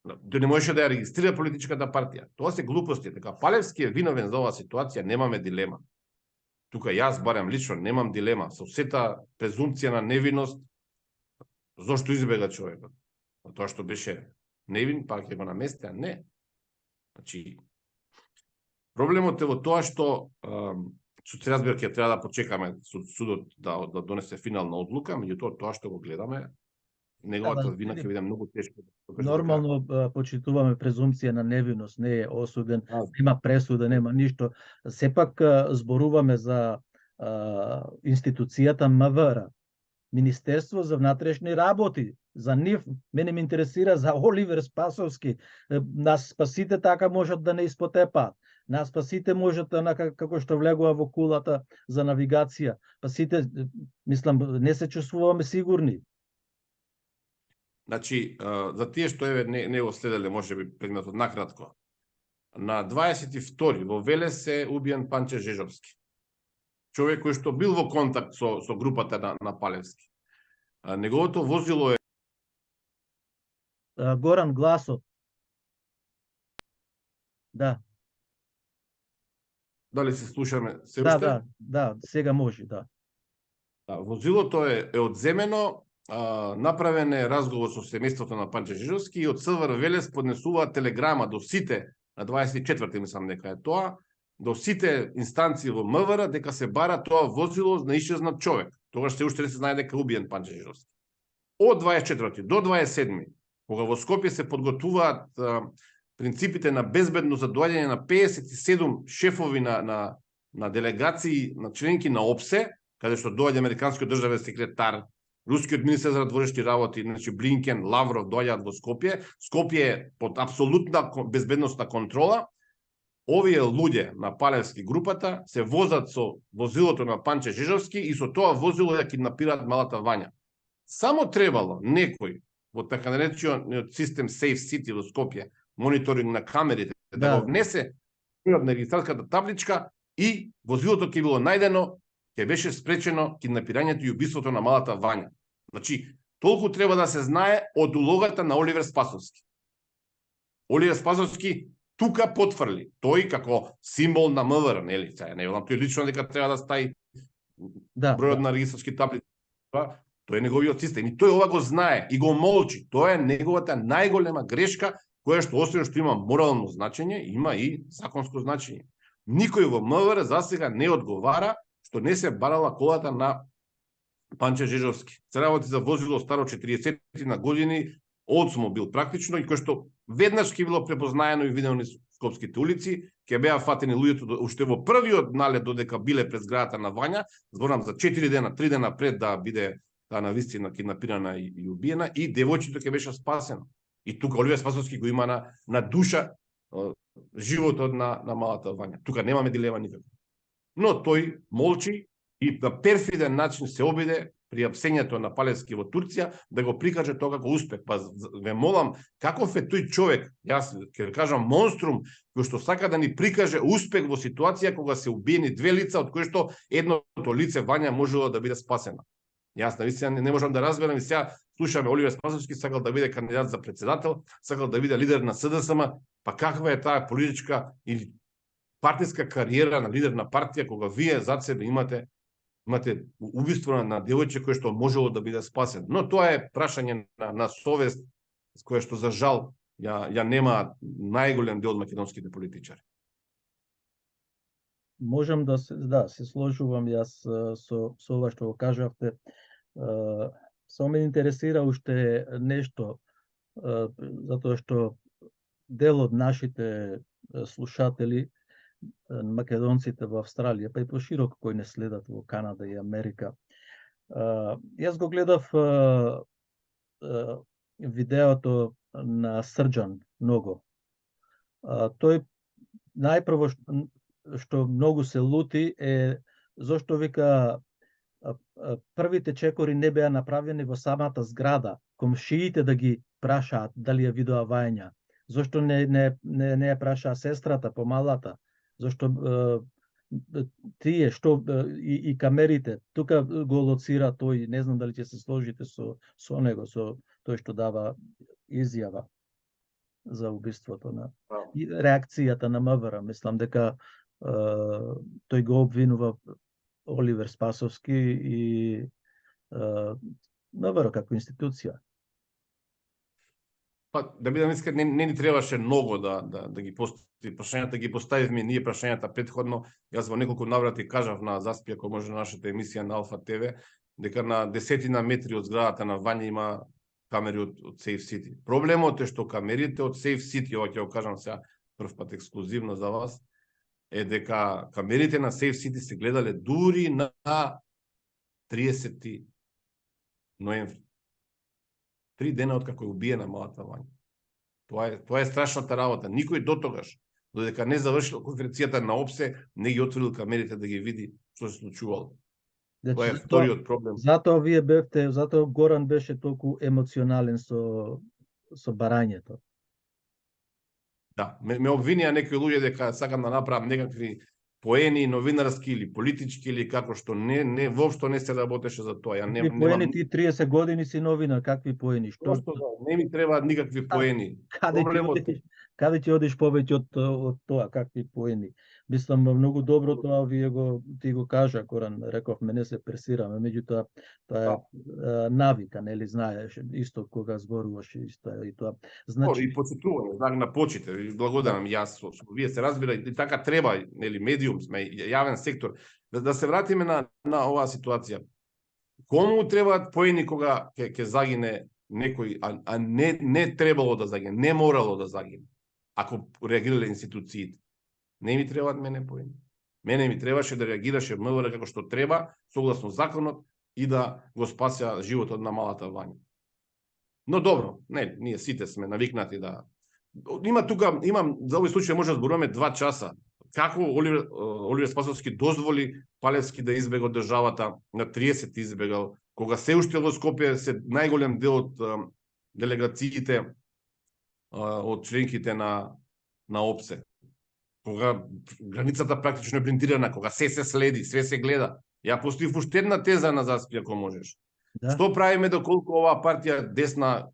Тој не можеше да ја регистрира политичката партија. Тоа се глупости. Дека Палевски е виновен за оваа ситуација, немаме дилема. Тука јас барем лично немам дилема. Со сета презумпција на невиност, зошто избега човекот? Тоа што беше невин, па ќе го намести, а не. Значи, проблемот е во тоа што се разбира ќе треба да почекаме судот да донесе финална одлука, меѓутоа тоа што го гледаме, неговата вина ќе биде многу тешко. Нормално почитуваме презумпција на невиност, не е осуден, нема пресуда, нема ништо. Сепак зборуваме за институцијата МВР, Министерство за внатрешни работи. За нив, мене ме интересира за Оливер Спасовски. Нас спасите така можат да не испотепаат. Нас спасите можат како што влегува во кулата за навигација. Пасите, мислам, не се чувствуваме сигурни. Значи, за тие што не го следеле, може би предметот накратко. На 22 во Велес се убиен Панче Жежовски. Човек кој што бил во контакт со групата на Палевски. Неговото возило е Горан Гласов. Да. Дали се слушаме се уште? Да, сега може, да. Возилото е одземено, направен е разговор со семејството на Панче Жежовски и од СВР Велес поднесуваат телеграма до сите на 24-ти, мислам дека е тоа, до сите инстанции во МВР дека се бара тоа возило на исчезнат човек. Тогаш се уште не се знае дека е убиен Панче Жижовски. Од 24 до 27, кога во Скопје се подготвуваат принципите на безбедно за доаѓање на 57 шефови на делегации, на членки на ОПСЕ, каде што доаѓа американскиот државен секретар, рускиот министер за надворешни работи, значи Блинкен, Лавров доаѓаат во Скопје. Скопје е под апсолутна безбедносна контрола. Овие луѓе на Палевски групата се возат со возилото на Панче Жижовски и со тоа возило ја киднапираат малата Вања. Само требало некој во така наречениот систем Safe City во Скопје, мониторинг на камерите, да го внесе на регистарската табличка и возилото ќе било најдено, ќе беше спречено киднапирањето и убиството на малата Вања. Значи, толку треба да се знае од улогата на Оливер Спасовски. Оливер Спасовски тука потврли, тој како символ на МВР, нели? Сега не велам тој лично дека треба да стаи бројот на регистарски таблици. Тој е неговиот систем и тој ова го знае и го молчи. Тоа е неговата најголема грешка, која што освен што има морално значење, има и законско значење. Никој во МВР засега не одговара што не се барала колата на Панче Жижовски. Се работи за возило старо 40 на години, Олдсмобил практично, и кој што веднаш ќе било препознаено и видено низ скопските улици, ќе беа фатени луѓето уште во првиот налет додека биле пред зградата на Вања, зборам за 4 дена, 3 дена пред да биде таа навистина киднапирана и убиена, и девојчето ќе беше спасено. И тука Оливер Спасовски го има на душа животот на малата Вања. Тука немаме дилема никаква. Но тој молчи и на перфиден начин се обиде при апсењето на Палевски во Турција да го прикаже тоа како успех. Па ве молам, каков е тој човек, јас ќе кажам монструм, кој што сака да ни прикаже успех во ситуација кога се убиени две лица, од кои што едното лице Вања можело да биде спасено. Јас навистина не можам да разберам и сега слушаме Оливер Спасовски сакал да биде кандидат за председател, сакал да биде лидер на СДСМ, па каква е таа политичка или партиска кариера на лидер на партија кога вие зад себе имате убиство на девојче кое што можело да биде спасен. Но тоа е прашање на совест, с кое што за жал ја нема најголем дел од македонските политичари. Можам да се сложувам јас со ова што го кажавте. Само ме интересира уште нешто, затоа што дел од нашите слушатели, македонците во Австралија, па и пошироко кои не следат во Канада и Америка. Јас го гледав видеото на Срџан Ного. Тој најпрво што многу се лути е зошто вика првите чекори не беа направени во самата зграда, комшиите да ги прашаат дали ја видоа Вања. Зошто не ја прашаа сестрата помалата? Зошто тие што и камерите тука го лоцира тој, не знам дали ќе се сложите со него, со тој што дава изјава за убиството на и реакцијата на МВР. Мислам дека тој го обвинува Оливер Спасовски и МВР како институција. Па, да бидам искрен, не ни требаше многу да ги постави прашањата, ги поставивме ние прашањата претходно. Јас во неколку наврати кажав на Заспија, кој може на нашата емисија на Алфа ТВ, дека на десетина метри од зградата на Вања има камери од Safe City. Проблемот е што камерите од Safe City, ова ќе го кажам сега прв пат ексклузивно за вас, е дека камерите на Safe City се гледале дури на 30 ноември. 3 дена откако е убиена малата Вања. Тоа е страшната работа. Никој дотогаш, додека не завршил конференцијата на ОПСЕ, не ги отворил камерите да ги види што се случувало. Тоа е вториот проблем. Затоа вие бевте, затоа Горан беше толку емоционален со барањето. Да, ме обвинија некои луѓе дека сакам да направам некакви поени новинарски или политички или како што не воопшто не се работеше за тоа. Ја немам поени, ти 30 години си новина, какви поени? Што не ми требаат никакви поени. Каде ќе одиш повеќе од тоа, какви поени? Мислам, многу добро тоа ти го кажа, Коран, реков, мене се пресираме, меѓутоа тоа е навика, нели, знаеш, исто кога зборуваш и тоа. И Значи, почитување, знак на почит, и благодарам јас со вие се разбира и така треба, нели, медиум сме, јавен сектор. Да се вратиме на оваа ситуација. Кому требаат поени кога ќе загине некој, а не требало да загине, не морало да загине, ако реагирале институциите? Не ми требаат мене поени. Мене ми требаше да реагираше МВР како што треба, согласно законот, и да го спасја животот на малата Вања. Но добро, не, ние сите сме навикнати да... Имам, за овој случај може да зборуваме 2 часа. Како Оливер Спасовски дозволи Палевски да избега од државата, на 30 избегал, кога се уште во Скопје се најголем дел од делегациите од членките на ОПСЕ. Кога границата практично е блиндирана, кога се следи, се гледа. Ја поставив уште една теза на Заспи, ако можеш. да. Што правиме доколку оваа партија десна,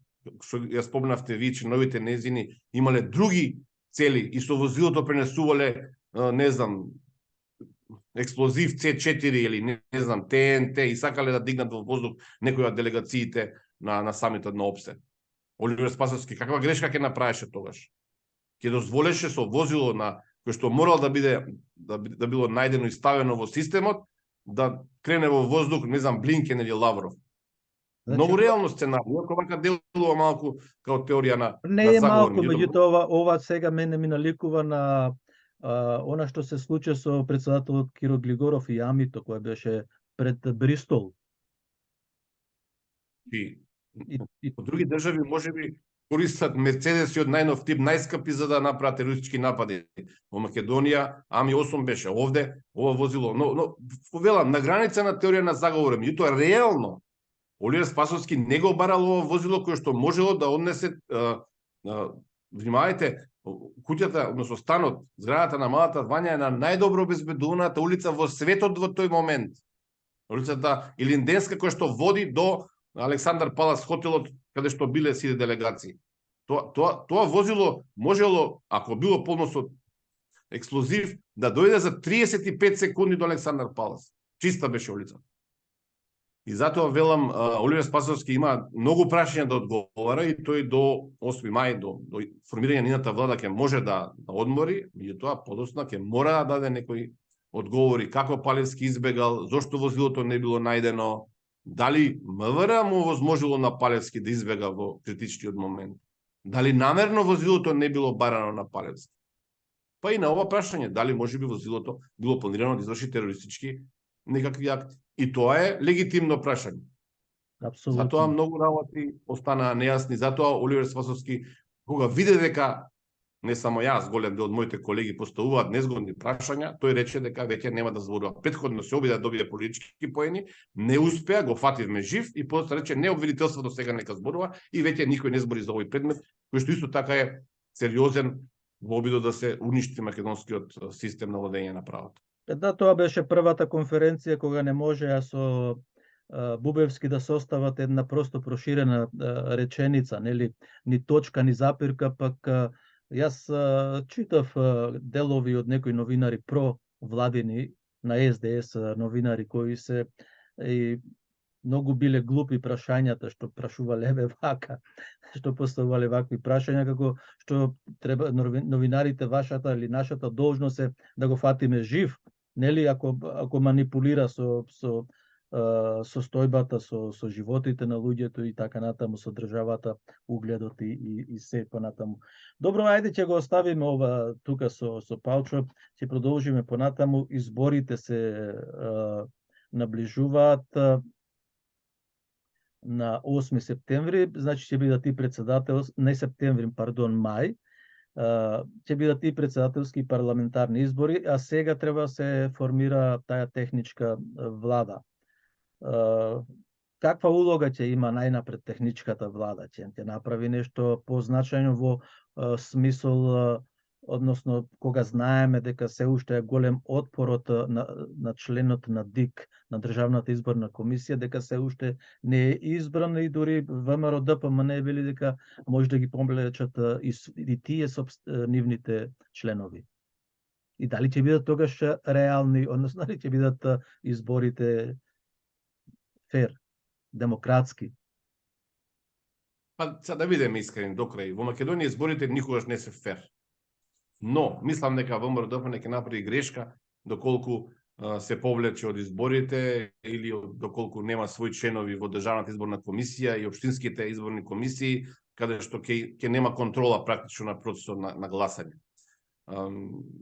што ја спомнавте ви, новите незини, имале други цели и со возилото пренесувале, не знам, експлозив C4 или не знам, ТНТ и сакале да дигнат во воздух некои од делегациите на самитот на ОПСЕ. Оливер Спасовски каква грешка ќе направеше тогаш? Ќе дозволеше со возило на кој што морал да било најдено и ставено во системот, да крене во воздух, не знам, Блинкен или Лавров. Значи, Многу реално сценарио, ако вака делува малку као теорија на не на е заговор. малку, меѓутоа ова сега мене ми наликува на она што се случи со председателот Киро Глигоров и Амито, кој беше пред Бристол. И по други држави можеби користат мерцедеси од најнов тип, најскапи за да направат терористички напади. Во Македонија Ами 8 беше, овде ова возило, но велам на граница на теорија на заговор, меѓутоа реално Оливер Спасовски не го барал ова возило кое што можело да однесе, внимавајте, куќата, односно станот, зградата на малата Вања е на најдобро обезбедуваната улица во светот во тој момент. Улицата Илинденска која што води до Александар Палас хотелот каде што биле сите делегации. Тоа возило можело, ако било полно со експлозив, да дојде за 35 секунди до Александар Палас. Чиста беше улица. И затоа велам, Оливер Спасовски има многу прашања да одговара и тој до 8 мај, до формирање нината влада ќе може да одмори, меѓутоа подоцна ќе мора да даде некои одговори како Палевски избегал, зошто возилото не било најдено, дали МВР му возможило на Палевски да избега во критичниот момент, дали намерно возилото не било барано на Палевски. Па и на ова прашање, дали можеби возилото било планирано да изврши терористички некакви акти. И тоа е легитимно прашање. Апсолутно. Затоа многу работи останаа нејасни, затоа Оливер Спасовски, кога виде дека не само јас, голем дел од моите колеги поставуваат незгодни прашања, тој рече дека веќе нема да зборува. Претходно се обида да добие политички поени, не успеа, го фативме жив и после рече не обвинителството сега нека зборува и веќе никој не збори за овој предмет, кој што исто така е сериозен во обидот да се уништи македонскиот систем на владење на правото. Да, тоа беше првата конференција кога не можеа со Бубевски да состават една просто проширена реченица, нели, ни точка, ни запирка, пак јас читав делови од некои новинари провладини на СДС новинари кои се и многу биле глупи прашањата што прашувале еве вака, што поставувале вакви прашања, како што треба новинарите вашата или нашата должност е да го фатиме жив, нели, ако манипулира со состојбата, со животите на луѓето и така натаму, со државата, угледот и се понатаму. Добро, ајде ќе го оставиме ова тука со Палчо, ќе продолжиме понатаму, изборите се наближуваат на 8 септември, значи ќе бидат и председател, не септември, пардон, мај, ќе бидат и председателски парламентарни избори, а сега треба се формира таа техничка влада. Каква улога ќе има најнапред техничката влада? Ќе направи нешто позначајно во смисол, односно кога знаеме дека се уште е голем отпорот на членот на ДИК, на Државната изборна комисија, дека се уште не е избран и дури ВМРО ДПМН е били дека може да ги повлечат и тие нивните членови. И дали ќе бидат тогаш реални, односно дали ќе бидат изборите фер, демократски? Па сега да бидеме искрени до крај. Во Македонија изборите никогаш не се фер. Но мислам дека ВМРО-ДПМНЕ ќе направи грешка доколку се повлече од изборите или доколку нема своји членови во Државната изборна комисија и општинските изборни комисии, каде што ќе нема контрола практично на процесот на гласање.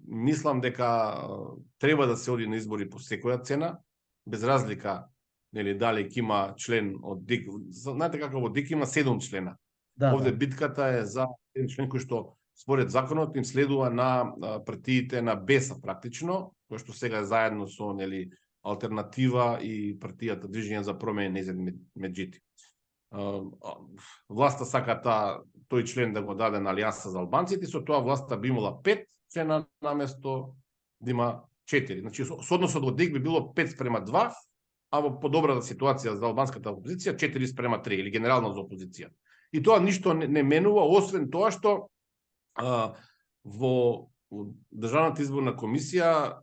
Мислам дека треба да се оди на избори по секоја цена, без разлика нели дали ќе има член од ДИК. Знаете како во ДИК има 7 члена. Да, Овде да. битката е за еден член кој што според законот им следува на партиите на БЕСА практично, кој што сега заедно со нели Алтернатива и партијата Движење за промени Незен Меджити. Власта сака тој член да го даде на Алијанса за албанците, со тоа власта би имала 5 члена наместо да има 4. Значи со односот во ДИК би било 5:2, а во подобрата ситуација за албанската опозиција 4:3 или генерално за опозиција. И тоа ништо не менува, освен тоа што во Државната изборна комисија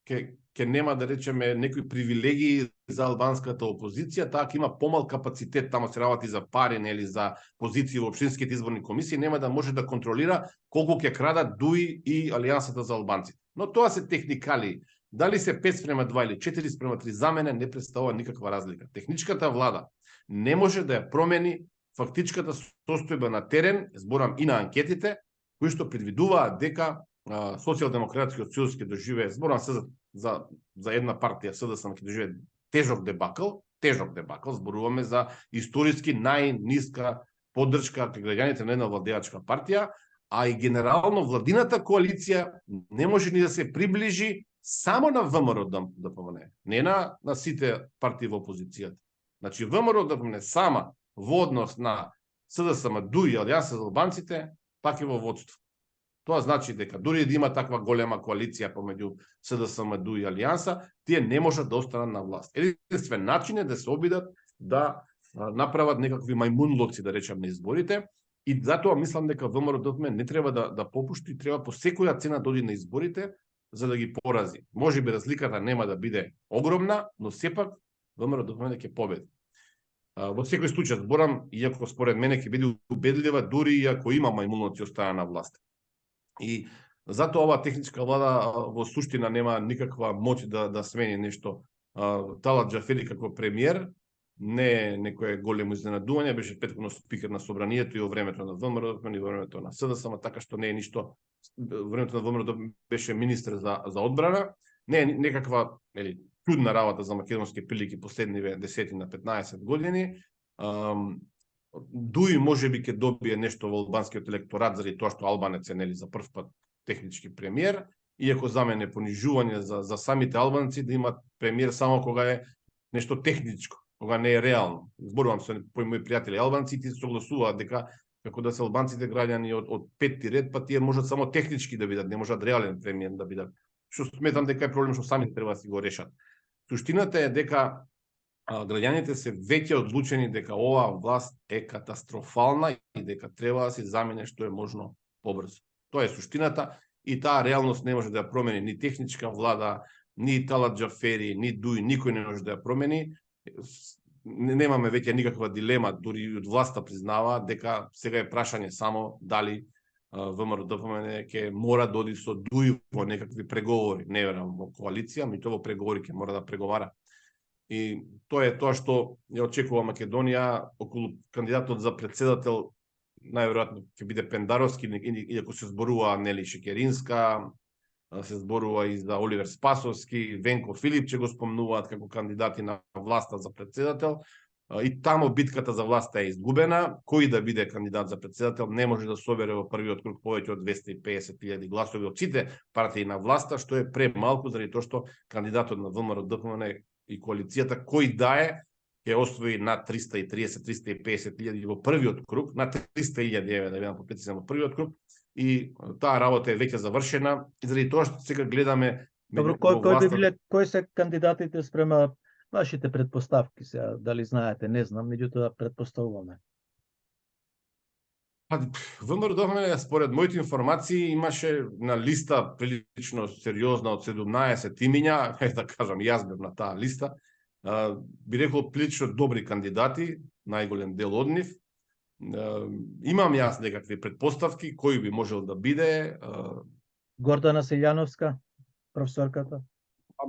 ќе нема, да речеме, некои привилегии за албанската опозиција, таа ќе има помал капацитет, тамо се работи за пари, нели, за позиции во општинските изборни комисии, нема да може да контролира колку ќе крадат ДУИ и Алијансата за албанците. Но тоа се техникали. Дали се 5:2 или 4:3, за мене не представува никаква разлика. Техничката влада не може да ја промени фактичката состојба на терен, зборам и на анкетите, кои што предвидуваат дека Социјалдемократскиот сојуз ќе доживее, зборам се за една партија СДСМ ќе доживее тежок дебакл, зборуваме за историски најниска поддршка кај граѓаните на една владеачка партија, а и генерално владината коалиција не може ни да се приближи само на ВМРО-ДПМНЕ, не на сите партии во опозицијата. Значи ВМРО-ДПМНЕ сама во однос на СДСМ, ДУИ и Алијанса за албанците, пак е во водство. Тоа значи дека дури да има таква голема коалиција помеѓу СДСМ, ДУИ и Алијанса, тие не можат да останат на власт. Единствен начин е да се обидат да направат некакви мајмунлоци, да речам, на изборите, и затоа мислам дека ВМРО-ДПМНЕ не треба да попушти, треба по секоја цена да оди на изборите за да ги порази. Можеби разликата нема да биде огромна, но сепак ВМРО-ДПМНЕ ќе победи. Во секој случај, зборам, иако според мене ќе биде убедлива, дури и ако има мајмунлоци остана на власт. И затоа оваа техничка влада во суштина нема никаква моќ да смени нешто. Талат Џафери како премиер не е некое големо изненадување, беше претходно спикер на собранието и во времето на ВМРО, и во времето на СДСМ, така што не е ништо. Во времето на ВМРО беше министер за одбрана, не е некаква чудна работа за македонски прилики последниве 10 на 15 години. ДУИ можеби ќе добие нешто во албанскиот електорат заради тоа што албанец е за прв пат технички премиер, иако за мене е понижување за самите албанци да имат премиер само кога е нешто техничко, кога не е реално. Зборувам со мои пријатели албанци и ти согласуваат дека како да се албанците граѓани од петти ред, па тие можат само технички да бидат, не можат реален премиер да бидат. Што сметам дека е проблем што сами треба да си го решат. Суштината е дека граѓаните се веќе одлучени дека оваа власт е катастрофална и дека треба да се замине што е можно побрзо. Тоа е суштината и таа реалност не може да ја промени ни техничка влада, ни Талат Џафери, ни ДУИ, никој не може да ја промени. Немаме веќе никаква дилема, дури и од власта признава дека сега е прашање само дали ВМРО-ДПМНЕ ќе мора да оди со ДУИ во некакви преговори, не верам во коалиција, меѓутоа во преговори ќе мора да преговара. И тоа е тоа што ја очекува Македонија околу кандидатот за претседател, најверојатно ќе биде Пендаровски, иако се зборува нели Шекеринска, се зборува и за Оливер Спасовски, Венко Филипче го спомнуваат како кандидати на власта за претседател. И тамо битката за власта е изгубена. Кој да биде кандидат за претседател не може да собере во првиот круг повеќе од 250.000 гласови од сите партии на власта, што е премалку заради тоа што кандидатот на ВМРО-ДПМНЕ и коалицијата кој да е ќе освои над 330-350.000 во првиот круг, над 300.000 да бидам попрецизен во првиот круг, и таа работа е веќе завршена и заради тоа што сега гледаме. Добро, кои се кандидатите спрема вашите предпоставки сега, дали знаете, не знам, меѓутоа предпоставуваме. ВМРО ДПМН, според моите информации, имаше на листа прилично сериозна од 17 имиња, да кажам, јас бев на таа листа, би рекол прилично добри кандидати, најголем дел од нив. Имам јас некакви предпоставки кој би можел да биде. Гордана Силјановска, професорката.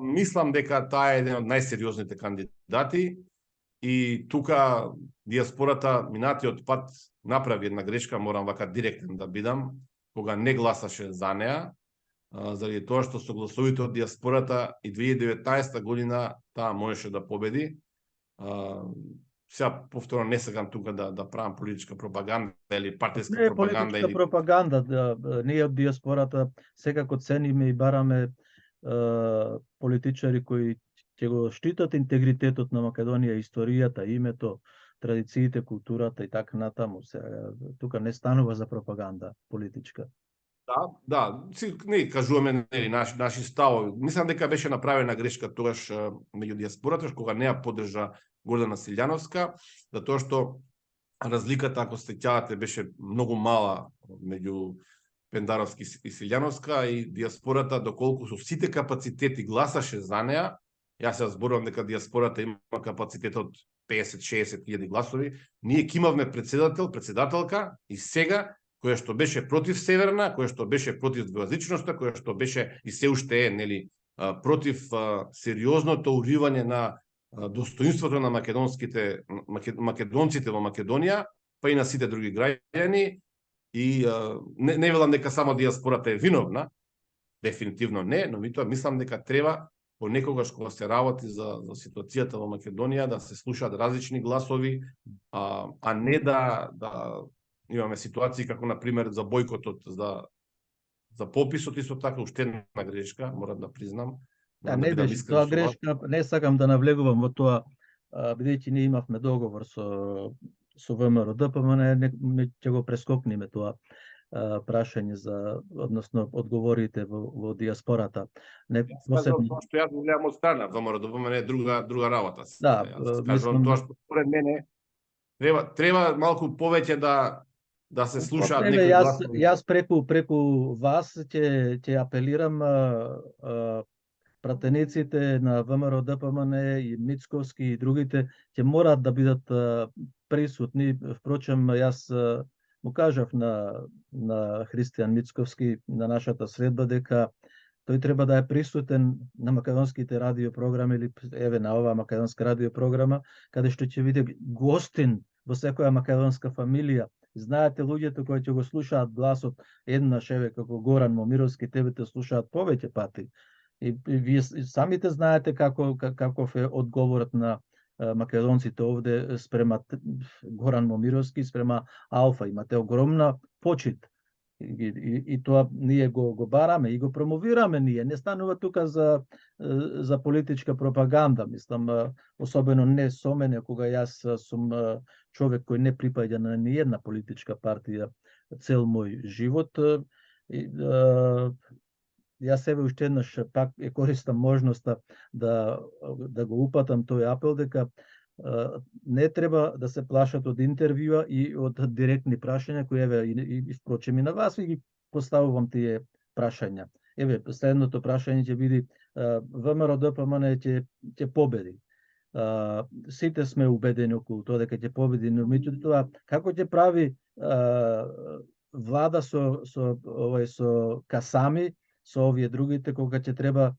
Мислам дека таа е еден од најсериозните кандидати и тука диаспората минатиот пат направи една грешка, морам вака директен да бидам, кога не гласаше за неа, заради тоа што со гласовите од диаспората и 2019 година таа можеше да победи. Сега повторно не сакам тука да правам политичка пропаганда или партиска Не е пропаганда политичка или пропаганда, ние од диаспората секако цениме и бараме политичари кои ќе го штитат интегритетот на Македонија, историјата, името, традициите, културата и така натаму. Тука не станува за пропаганда политичка. Да, не кажуваме нели наши ставови. Мислам дека беше направена грешка тогаш меѓу диаспората кога не ја поддржа Гордана Силјановска, затоа што разликата, ако се сеќавате, беше многу мала меѓу Пендаровски и Силјановска и диаспората, доколку со сите капацитети гласаше за неа. Јас се зборувам дека диаспората има капацитет од 50-60 хиljadi гласови. Ние ќе имавме председателка и сега, која што беше против Северна, која што беше против двојазичноста, која што беше и се уште е, нели, против сериозното уривање на достоинството на македонците во Македонија, па и на сите други граѓани. И не велам дека само диаспората е виновна, дефинитивно не, но мислам дека треба понекогаш кога се работи за ситуацијата во Македонија да се слушаат различни гласови, а не да имаме ситуации како на пример за бойкотот за пописот, исто така уште една грешка, морам да признам. Не беше тоа грешка, не сакам да навлегувам во тоа, бидејќи ние имавме договор со ВМРО ДПМН, ќе го прескокниме тоа прашање односно одговорите во диаспората. Не посебно тоа што јас гледам од страна, ВМРО ДПМН е друга работа. Да, кажувам тоа што според мене треба малку повеќе да се слушаат некои гласови. Јас преку вас ќе апелирам пратениците на ВМРО ДПМН и Мицковски и другите ќе мораат да бидат присутни. Впрочем, јас му кажав на Христијан Мицковски на нашата средба дека тој треба да е присутен на македонските радиопрограми или еве на оваа македонска радиопрограма, каде што ќе биде гостин во секоја македонска фамилија. Знаете, луѓето кои ќе го слушаат гласот еднаш, еве како Горан Момировски, тебе те слушаат повеќе пати. И вие самите знаете каков е одговорот на македонците овде спрема Горан Момировски, спрема Алфа. Имате огромна почит. И тоа ние го бараме и го промовираме ние. Не станува тука за политичка пропаганда, мислам, особено не со мене, кога јас сум човек кој не припаѓа на ниедна политичка партија цел мој живот. Јас себе уште еднаш пак користам можноста да го упатам тој апел дека не треба да се плашат од интервјуа и од директни прашања кои еве и впрочем и на вас ви ги поставувам тие прашања. Еве следното прашање ќе биде ВМРО ДПМН ќе победи. Сите сме убедени околу тоа дека ќе победи, но меѓутоа како ќе прави влада со Касами, со овие другите, кога ќе треба,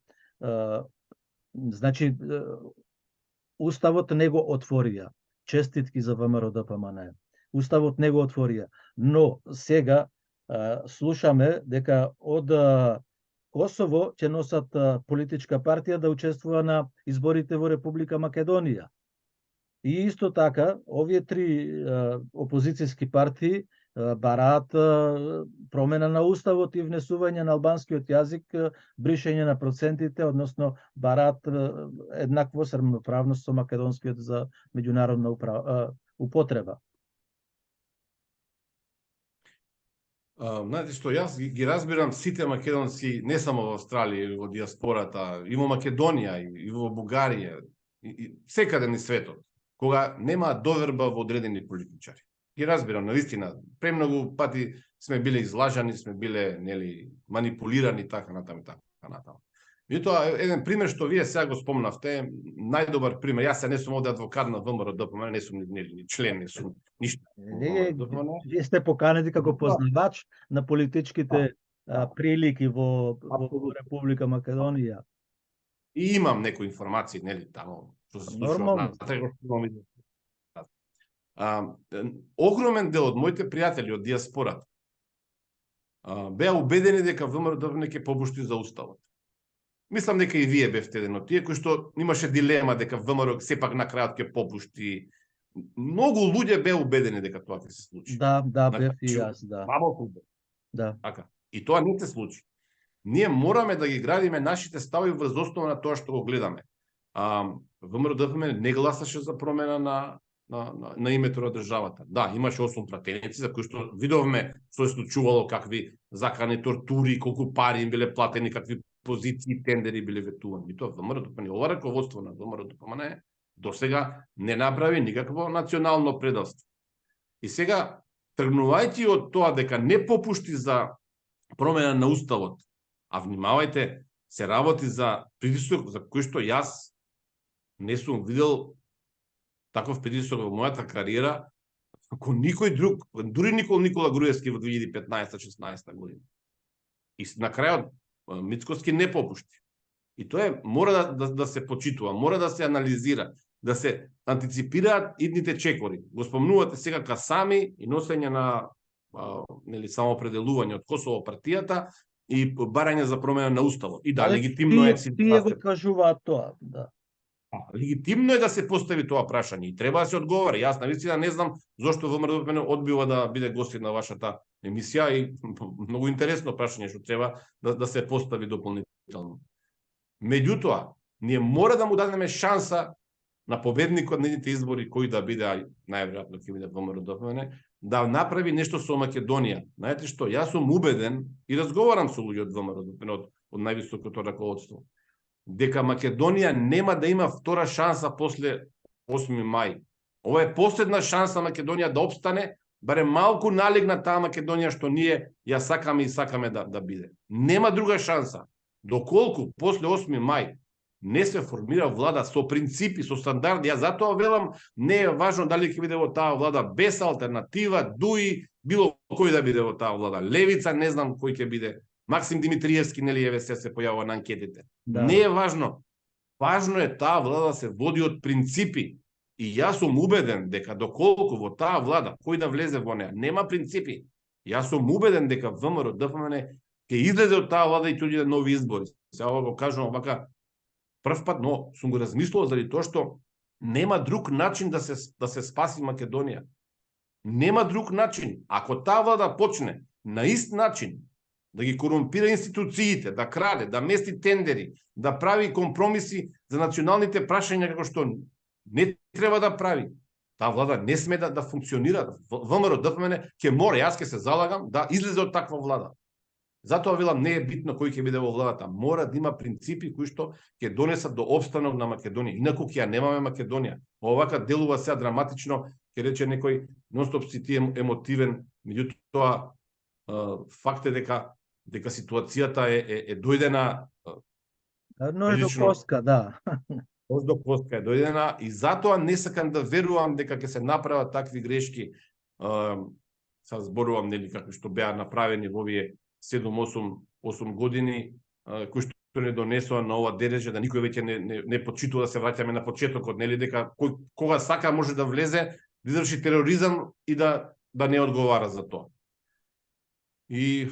значи, Уставот не го отворија. Честитки за ВМРО ДПМН. Уставот не го отворија. Но сега слушаме дека од Косово ќе носат политичка партија да учествува на изборите во Република Македонија. И исто така, овие три опозицијски партии бараат промена на уставот и внесување на албанскиот јазик, бришење на процентите, односно бараат еднакво равноправност со македонскиот за меѓународна употреба. Знаете што, јас ги разбирам сите македонци, не само во Австралија или во диаспората, и во Македонија, и во Бугарија, и секаде низ светот, кога нема доверба во одредени политичари. Ги разбирам, навистина, премногу пати сме биле излажани, сме биле нели манипулирани така натаму и така натаму. Меѓутоа еден пример што вие сега го спомнавте, најдобар пример. Јас се не сум овде адвокат на ВМРО-ДПМН, не сум ни член, не сум ништо. Вие сте поканети како познавач на политичките прилики во Република Македонија. И имам некои информации, нели, таму, што се случува. Огромен дел од моите пријатели од диаспората беа убедени дека ВМРО-ДПМН ќе попушти за уставот. Мислам дека и вие бевте еден од тие кои што имаше дилема дека ВМРО сепак на крајот ќе попушти. Многу луѓе беа убедени дека тоа ќе се случи. Да, бев и јас, да. Да. Така. И тоа не се случи. Ние мораме да ги градиме нашите стави врз основа на тоа што го гледаме. ВМРО-ДПМН не гласаше за промена на името на државата. Да, имаше 8 пратеници за кои што видовме што се случувало, какви закани тортури, колку пари им биле платени, какви позиции, тендери биле ветувани. И тоа ВМРО-ДПМН, ова раководство на ВМРО-ДПМН досега не направи никакво национално предавство. И сега, тргнувајќи од тоа дека не попушти за промена на уставот, а внимавајте, се работи за притисок за кој што јас не сум видел таков притисок во мојата кариера, ако никој друг, дури Никола Груевски во 2015-16 година. И на крајот Мицкоски не попушти. И тоа мора да се почитува, мора да се анализира, да се антиципираат идните чекори. Го спомнувате сега Касами и носење на нели самоопределување од Косово партијата и барање за промена на уставот. И да, легитимно е тие го кажуваат тоа, да. Легитимно е да се постави тоа прашање и треба да се одговори. Јас навистина не знам зошто ВМРО одбива да биде гостин на вашата емисија и многу интересно прашање што треба да се постави дополнително. Меѓутоа, ние мора да му дадеме шанса на победникот на едните избори, кој да биде, најверојатно ќе биде ВМРО-ДПМН, да направи нешто со Македонија. Знаете што, јас сум убеден и разговарам со луѓе од ВМРО-ДПМН, од највисокото раководство, дека Македонија нема да има втора шанса после 8 мај. Ова е последна шанса Македонија да обстане, барем малку налег на таа Македонија што ние ја сакаме и сакаме да биде. Нема друга шанса. Доколку после 8 мај не се формира влада со принципи, со стандарди, ја затоа велам, не е важно дали ќе биде во таа влада без алтернатива, ДУИ, било кој да биде во таа влада. Левица, не знам кој ќе биде. Максим Димитриевски, нели еве се појавува на анкетите. Да. Не е важно. Важно е таа влада да се води од принципи. И јас сум убеден дека доколку во таа влада, кој да влезе во неа, нема принципи. Јас сум убеден дека ВМРО-ДПМН ќе излезе од таа влада и ќе дојде нови избори. Сега го кажувам вака прв пат, но сум го размислувал заради тоа што нема друг начин да се спаси Македонија. Нема друг начин. Ако таа влада почне на ист начин да ги корумпира институциите, да краде, да мести тендери, да прави компромиси за националните прашања како што не треба да прави, таа влада не сме да функционира. ВМРО-ДПМН ќе мора, јас ќе се залагам да излезе од таква влада. Затоа велам, не е битно кој ќе биде во владата, мора да има принципи кои што ќе донесат до опстанок на Македонија. Инаку ќе ја немаме Македонија. Овака делува сега драматично, ќе рече некој нонстоп си ти емотивен, меѓутоа факт е дека ситуацијата е дојдена нож до коска, да. Нож до коска е дојдена и затоа не сакам да верувам дека ќе се направат такви грешки. Са зборувам нели како што беа направени во овие 7-8 години, кои што не донесоа на ова дереже, да никој веќе не почитува да се враќаме на почетокот, нели дека кога сака може да влезе, да изврши тероризам и да не одговара за тоа. И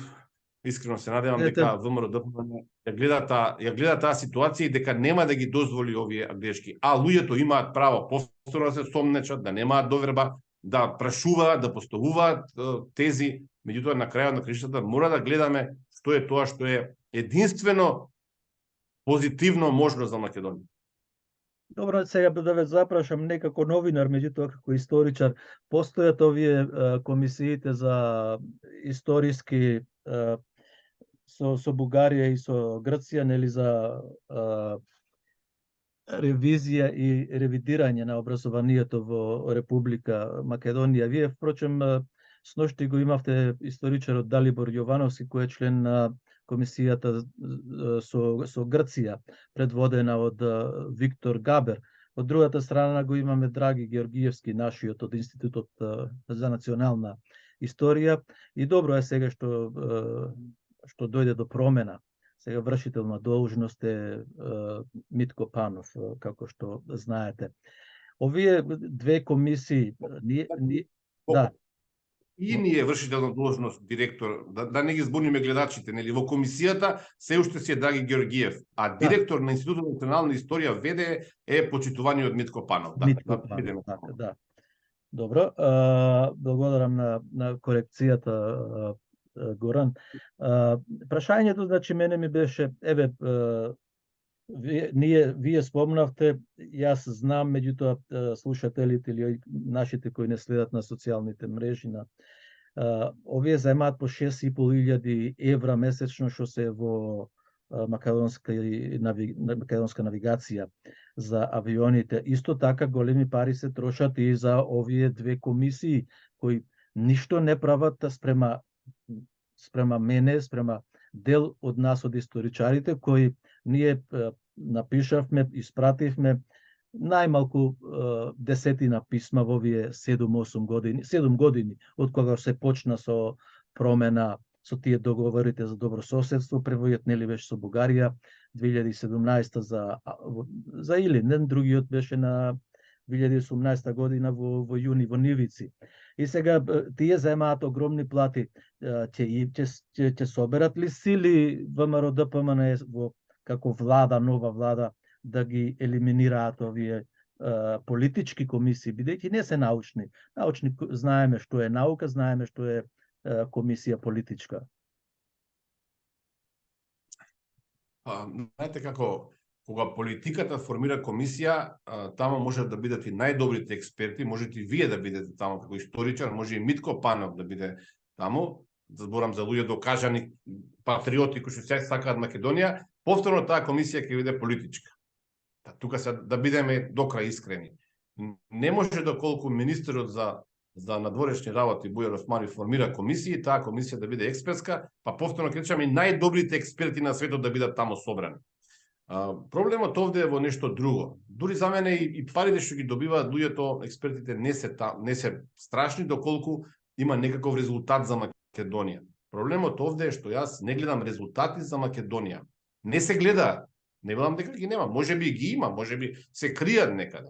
искрено се надевам дека ВМРО-ДПМН ја гледа таа ситуација и дека нема да ги дозволи овие грешки. А луѓето имаат право повторно да се сомнечат, да немаат доверба, да прашуваат, да поставуваат тези, меѓутоа на крајот на краиштата мора да гледаме што е тоа што е единствено позитивно можно за Македонија. Добро, сега да ве запрашам не како новинар, меѓутоа како историчар, постојат овие комисиите за историски со Бугарија и со Грција, нели за ревизија и ревидирање на образованието во Република Македонија. Вие, впрочем, сношти го имавте историчарот Далибор Јовановски, кој е член на комисијата со Грција, предводена од Виктор Габер. Од другата страна го имаме Драги Георгиевски, нашиот од Институтот за национална историја. И добро е сега што дојде до промена. Сега вршител на должност е Митко Панов, како што знаете. Овие две комисии... Да. И ние вршител на должност директор, да не ги збуниме гледачите, нели, во комисијата се уште си е Драги Георгиев, а директор на Институтот за национална историја ВД е почитуваниот Митко Панов. Митко Панов, да. Добро, благодарам на корекцијата, Горан. Прашањето, значи, мене ми беше, вие спомнавте, јас знам, меѓутоа слушателите или нашите кои не следат на социјалните мрежи, овие заемаат по 6.500 евра месечно, што се во македонска навигација за авионите. Исто така големи пари се трошат и за овие две комисии, кои ништо не прават спрема мене, спрема дел од нас, од историчарите, кои ние напишавме, испративме најмалку десетина писма во овие 7 години, од кога се почна со промена, со тие договорите за добрососедство, првиот нели беше со Бугарија 2017 за Илин, другиот беше на 2018 година во јуни во Нивици. И сега тие заемаат огромни плати. Ќе соберат ли сили ВМРО ДПМН во како влада, нова влада, да ги елиминираат овие политички комисии, бидејќи не се научни. Научни знаеме што е наука, знаеме што е комисија политичка. Знаете како, кога политиката формира комисија, тамо може да бидат и најдобрите експерти, можете и вие да бидете тамо како историчар, може и Митко Панов да биде тамо, зборам за луѓе докажани патриоти кои што сакаат Македонија, повторно таа комисија ќе биде политичка. Тука се да бидеме до крај искрени. Не може доколку министерот за надворешни работи Бујар Османи формира комисија, таа комисија да биде експертска, па повторно ќе речеме и најдобрите експерти на светот да бидат тамо собрани. Проблемот овде е во нешто друго. Дури за мене и парите што ги добиваат луѓето, експертите не се страшни доколку има некаков резултат за Македонија. Проблемот овде е што јас не гледам резултати за Македонија. Не се гледаат. Не велам дека ги нема, можеби ги има, можеби се кријат некаде.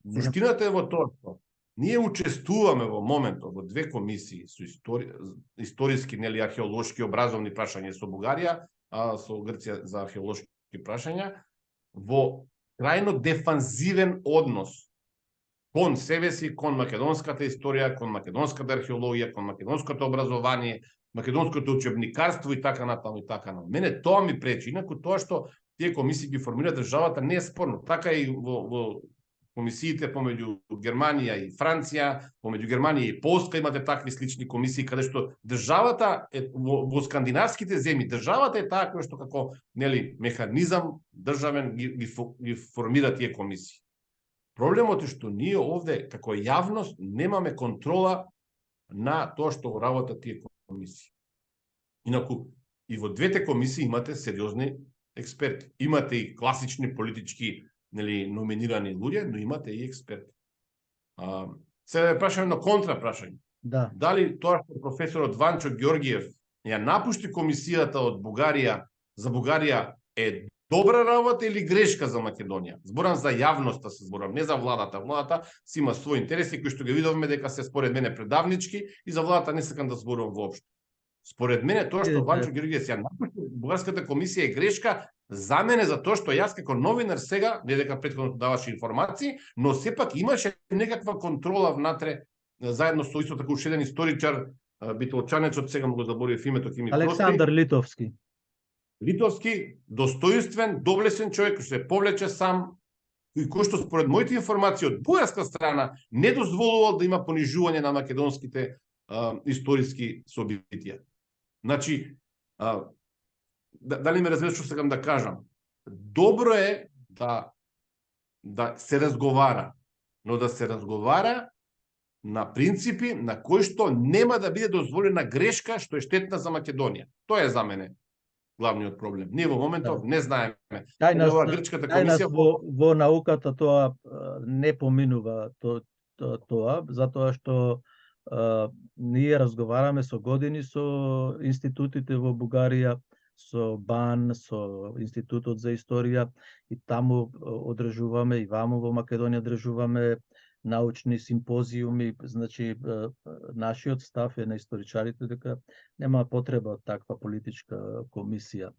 Суштината е во тоа што ние учествуваме во моментот во две комисии со историски, нели, археолошки, образовни прашања со Бугарија, а со Грција за археолошки прашања, во крајно дефанзивен однос кон себе си, кон македонската историја, кон македонската археологија, кон македонското образование, македонското учебникарство и така натаму и така натаму. Мене тоа ми пречи, инаку тоа што тие комисии ги формира државата не е спорно. Така и во комисиите помеѓу Германија и Франција, помеѓу Германија и Полска имате такви слични комисии каде што државата е во скандинавските земји, државата е таа која што како, нели, механизам државен ги формира тие комисии. Проблемот е што ние овде како јавност немаме контрола на тоа што го работат тие комисии. Инаку и во двете комисии имате сериозни експерти. Имате и класични политички, нели, номинирани луѓе, но имате и експерти. Сега прашање на контра прашање. Да. Дали тоа што професорот Ванчо Ѓорѓиев ја напушти комисијата од Бугарија за Бугарија е добра работа или грешка за Македонија? Зборам за јавноста, се зборам, не за владата. Владата си има своји интереси кои што ги видовме дека се според мене предавнички и за владата не сакам да зборувам воопшто. Според мене тоа што Ванчо Ѓорѓиев ја напушти бугарската комисија е грешка за мене, за тоа што јас како новинар сега, не дека претходно даваше информации, но сепак имаше некаква контрола внатре, заедно со исто така уште еден историчар, битолчанецот, сега му го заборив името, ќе ми прости. Александар Литовски. Литовски, достоинствен, доблесен човек, кој се повлече сам и кој што според моите информации од бугарска страна не дозволувал да има понижување на македонските историски собитија. Значи, дали ме разбираш што сакам да кажам? Добро е да да се разговара, но да се разговара на принципи на кои што нема да биде дозволена грешка што е штетна за Македонија. Тоа е за мене главниот проблем. Ние во моментов Да. не знаеме. Кај нас, Ова грчката кај нас комисија во науката тоа не поминува тоа, затоа што ние разговараме со години со институтите во Бугарија, со БАН, со Институтот за историја и таму одржуваме и ваму во Македонија одржуваме научни симпозиуми, значи нашиот став е на историчарите дека нема потреба од таква политичка комисија.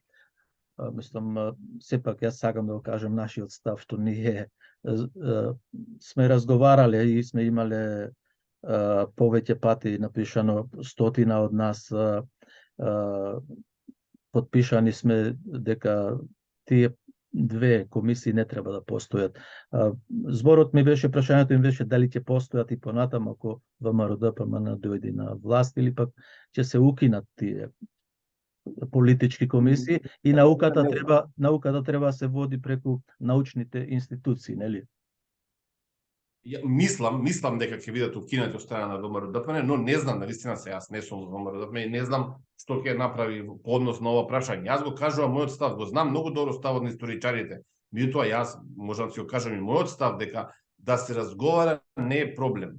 Мислам, сепак јас сакам да го кажам нашиот став, што ние сме разговарале и сме имале повеќе пати напишано, стотина од нас подпишани сме дека тие две комисии не треба да постојат. Зборот ми беше, прашањето им беше дали ќе постојат и понатаму ако ВМРО-ДПМН дојде на власт или пак ќе се укинат тие политички комисии и науката треба да се води преку научните институции, нели? Мислам дека ќе бидат укинати од страна на ВМРО-ДПМН, но не знам, навистина се јас не сум во ВМРО-ДПМН и не знам што ќе направи по однос на ова прашање. Јас го кажувам мојот став, го знам многу добро ставот на историчарите. Меѓутоа јас можам да си го кажам и мојот став дека да се разговара не е проблем.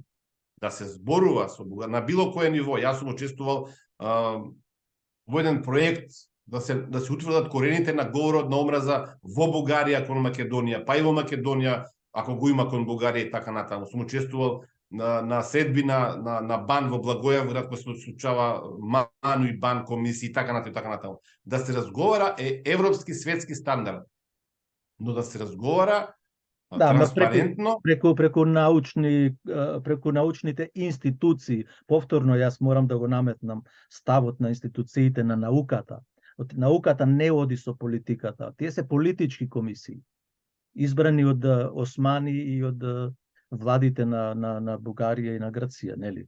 Да се зборува со на било кое ниво. Јас сум учествувал во еден проект да се утврдат корените на говорот на омраза во Бугарија кон Македонија, па и во Македонија ако го има кон Бугарија и така натаму. Сум учествувал на седбина на БАН во Благоевград, кој се случава МАНУ и БАН комисии и така натаму. Да се разговара е европски светски стандард. Но да се разговара транспарентно преку научните институции. Повторно јас морам да го наметнам ставот на институциите на науката. Науката не оди со политиката. Тие се политички комисии, избрани од османи и од владите на Бугарија и на Грција, нели?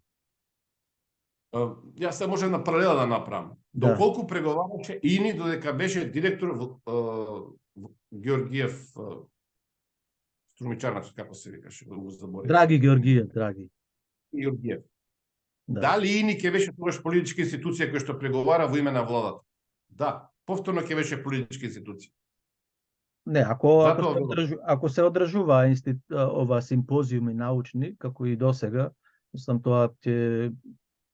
Јас се можем на паралела да направам. Да. Доколку преговараше ИНИ додека беше директор Георгиев Струмичарнаци, како се викаше, го заборев. Драги Георгиев. Да. Дали ИНИ ќе беше тогаш политичка институција која што преговара во име на владата? Да, повторно ќе беше политичка институција. Не, ако се одржува ова симпозиуми научни, како и досега, мислам тоа ќе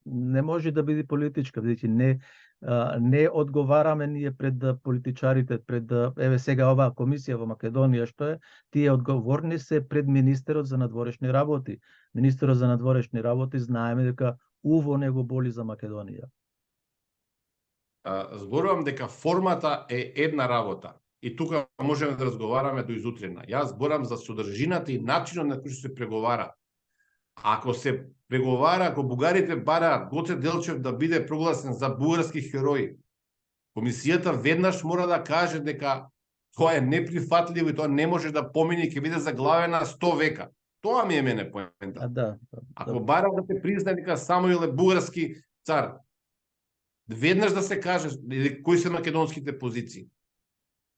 не може да биде политичка, бидејќи не одговараме ние пред политичарите, пред еве сега оваа комисија во Македонија што е, тие одговорни се пред министерот за надворешни работи. Министерот за надворешни работи знаеме дека уво него боли за Македонија. Зборувам дека формата е една работа. И тука можеме да разговараме до изутрина. Јас зборам за содржината и начинот на кој што се преговара. Ако се преговара, ако бугарите бараат Гоце Делчев да биде прогласен за бугарски херој, комисијата веднаш мора да каже дека тоа е неприфатливо и тоа не може да помине и ќе биде заглавена 100 века. Тоа ми е мене поента. Да. Ако бара да се признае дека Самуил е бугарски цар, веднаш да се каже кои се македонските позиции.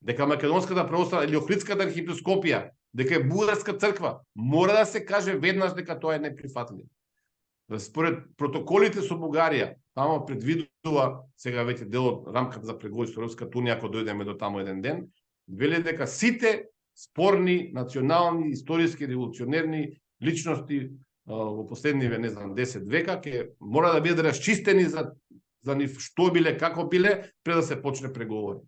Дека македонската православна или Охридската архиепископија, дека е бугарска црква, мора да се каже веднаш дека тоа е неприфатливо. Според протоколите со Бугарија, тамо предвидува сега веќе дел од рамката за преговори со Европската унија, ако дојдеме до таму еден ден, вели дека сите спорни национални, историски, револуционерни личности во последниве, не знам, 10 века ќе мора да бидат расчистени за нив што биле, како биле, пред да се почне преговори.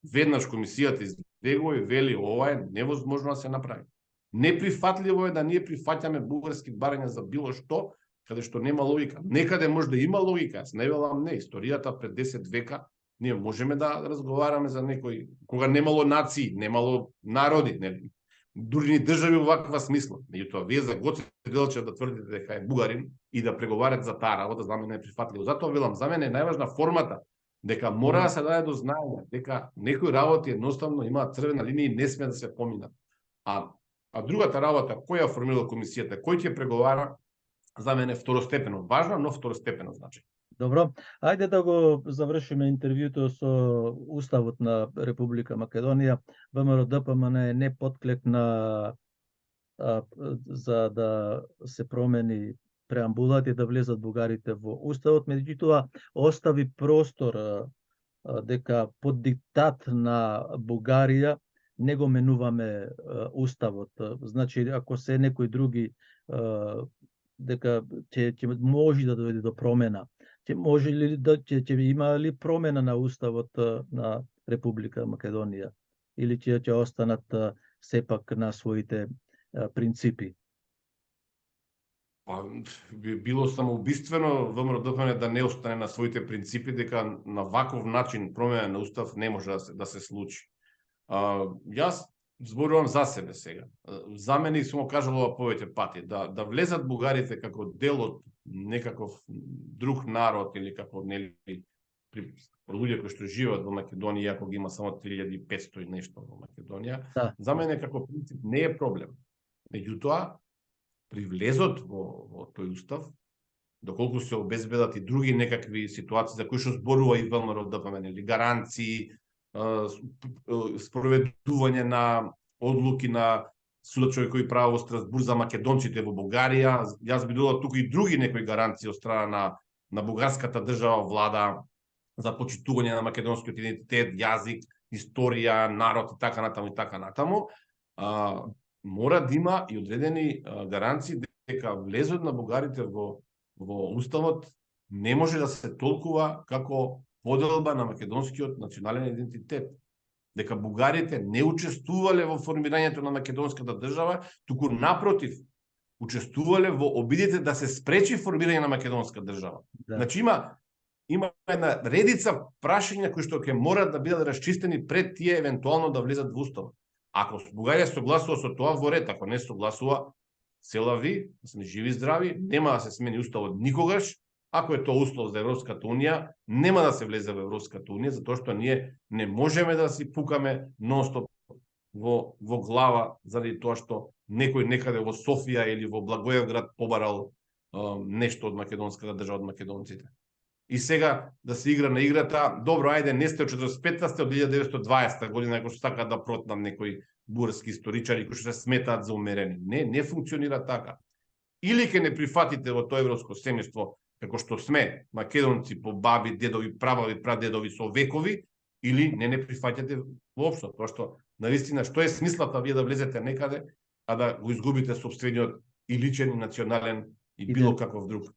Веднаш комисијата избегува и вели ова е невозможно да се направи. Неприфатливо е да ние прифаќаме бугарски барања за било што, каде што нема логика. Некаде може да има логика, јас не велам не, историјата пред 10 века ние можеме да разговараме за некој кога немало нации, немало народи, не, дури ни држави во ваква смисла. Меѓутоа вие за Гоце Делчев да тврдите дека е бугарин и да преговарате за таа работа, за мене е неприфатливо. Затоа велам, за мене е најважна формата, дека мора да се даде до знаење дека некои работи едноставно имаат црвена линија и не сме да се поминат. А другата работа, која формира комисијата, кој ќе преговара, за мене второстепено важно, но второстепено значи. Добро, ајде да го завршиме интервјуто со Уставот на Република Македонија. ВМРО ДПМН е не потклекна за да се промени преамбулата и да влезат бугарите во Уставот, меѓутоа остави простор дека под диктат на Бугарија не го менуваме Уставот. Значи, ако се некои други дека ќе може да доведе до промена, ќе може ли да ќе има ли промена на Уставот на Република Македонија или ќе останат сепак на своите принципи? Па, би било самоубиствено ВМРО ДПМН да не остане на своите принципи, дека на ваков начин промена на устав не може да се случи. Јас зборувам за себе сега. За мене и сум го кажал ова повеќе пати, да влезат бугарите како дел од некаков друг народ или како нели луѓе кои што живеат во Македонија, ако ги има само 3500 и нешто во Македонија, Да. за мене како принцип не е проблем. Меѓутоа, при влезот во тој устав, доколку се обезбедат и други некакви ситуации за кои што зборува и ВМРО ДПМН, или гаранции, спроведување на одлуки на Судот човекови права во Страсбур за македонците во Бугарија, јас би додал туку и други некои гаранции од страна на бугарската држава, влада, за почитување на македонскиот идентитет, јазик, историја, народ и така натаму, мора да има и одредени гаранции дека влезот на бугарите во уставот не може да се толкува како поделба на македонскиот национален идентитет. Дека бугарите не учествувале во формирањето на македонската држава, туку напротив, учествувале во обидите да се спречи формирање на македонска држава. Да. Значи има една редица прашања кои што ќе морат да бидат расчистени пред тие евентуално да влезат во уставот. Ако Бугарија согласува со тоа, во ред, ако не согласува, селави, сме живи и здрави, нема да се смени уставот никогаш. Ако е тоа услов за Европската унија, нема да се влезе во Европската унија, затоа што ние не можеме да си пукаме нонстоп во глава заради тоа што некој некаде во Софија или во Благоевград побарал нешто од македонската држава, од македонците. И сега да се игра на играта, добро, ајде, не сте од 45-та, сте од 1920 година, ако што сакаат да протнат некои бугарски историчари кои што се сметаат за умерени. Не функционира така. Или ќе не прифатите во тоа европско семејство како што сме македонци по баби, дедови, прабаби, прадедови со векови, или не прифаќате воопшто, тоа што навистина што е смислата вие да влезете некаде, а да го изгубите собствениот и личен и национален и било каков друг.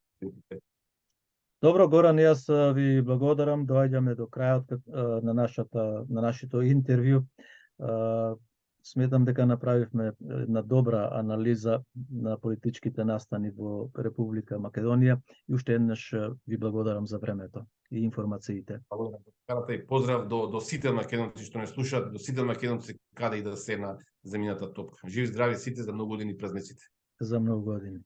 Добро, Горан, јас ви благодарам. Доаѓаме до крајот на нашето интервју. Сметам дека направивме една добра анализа на политичките настани во Република Македонија и уште еднаш ви благодарам за времето и информациите. Благодарам. И поздрав до сите македонци што не слушаат, до сите македонци каде и да се на земјината топка. Живи здрави сите за многу години празниците. За многу години.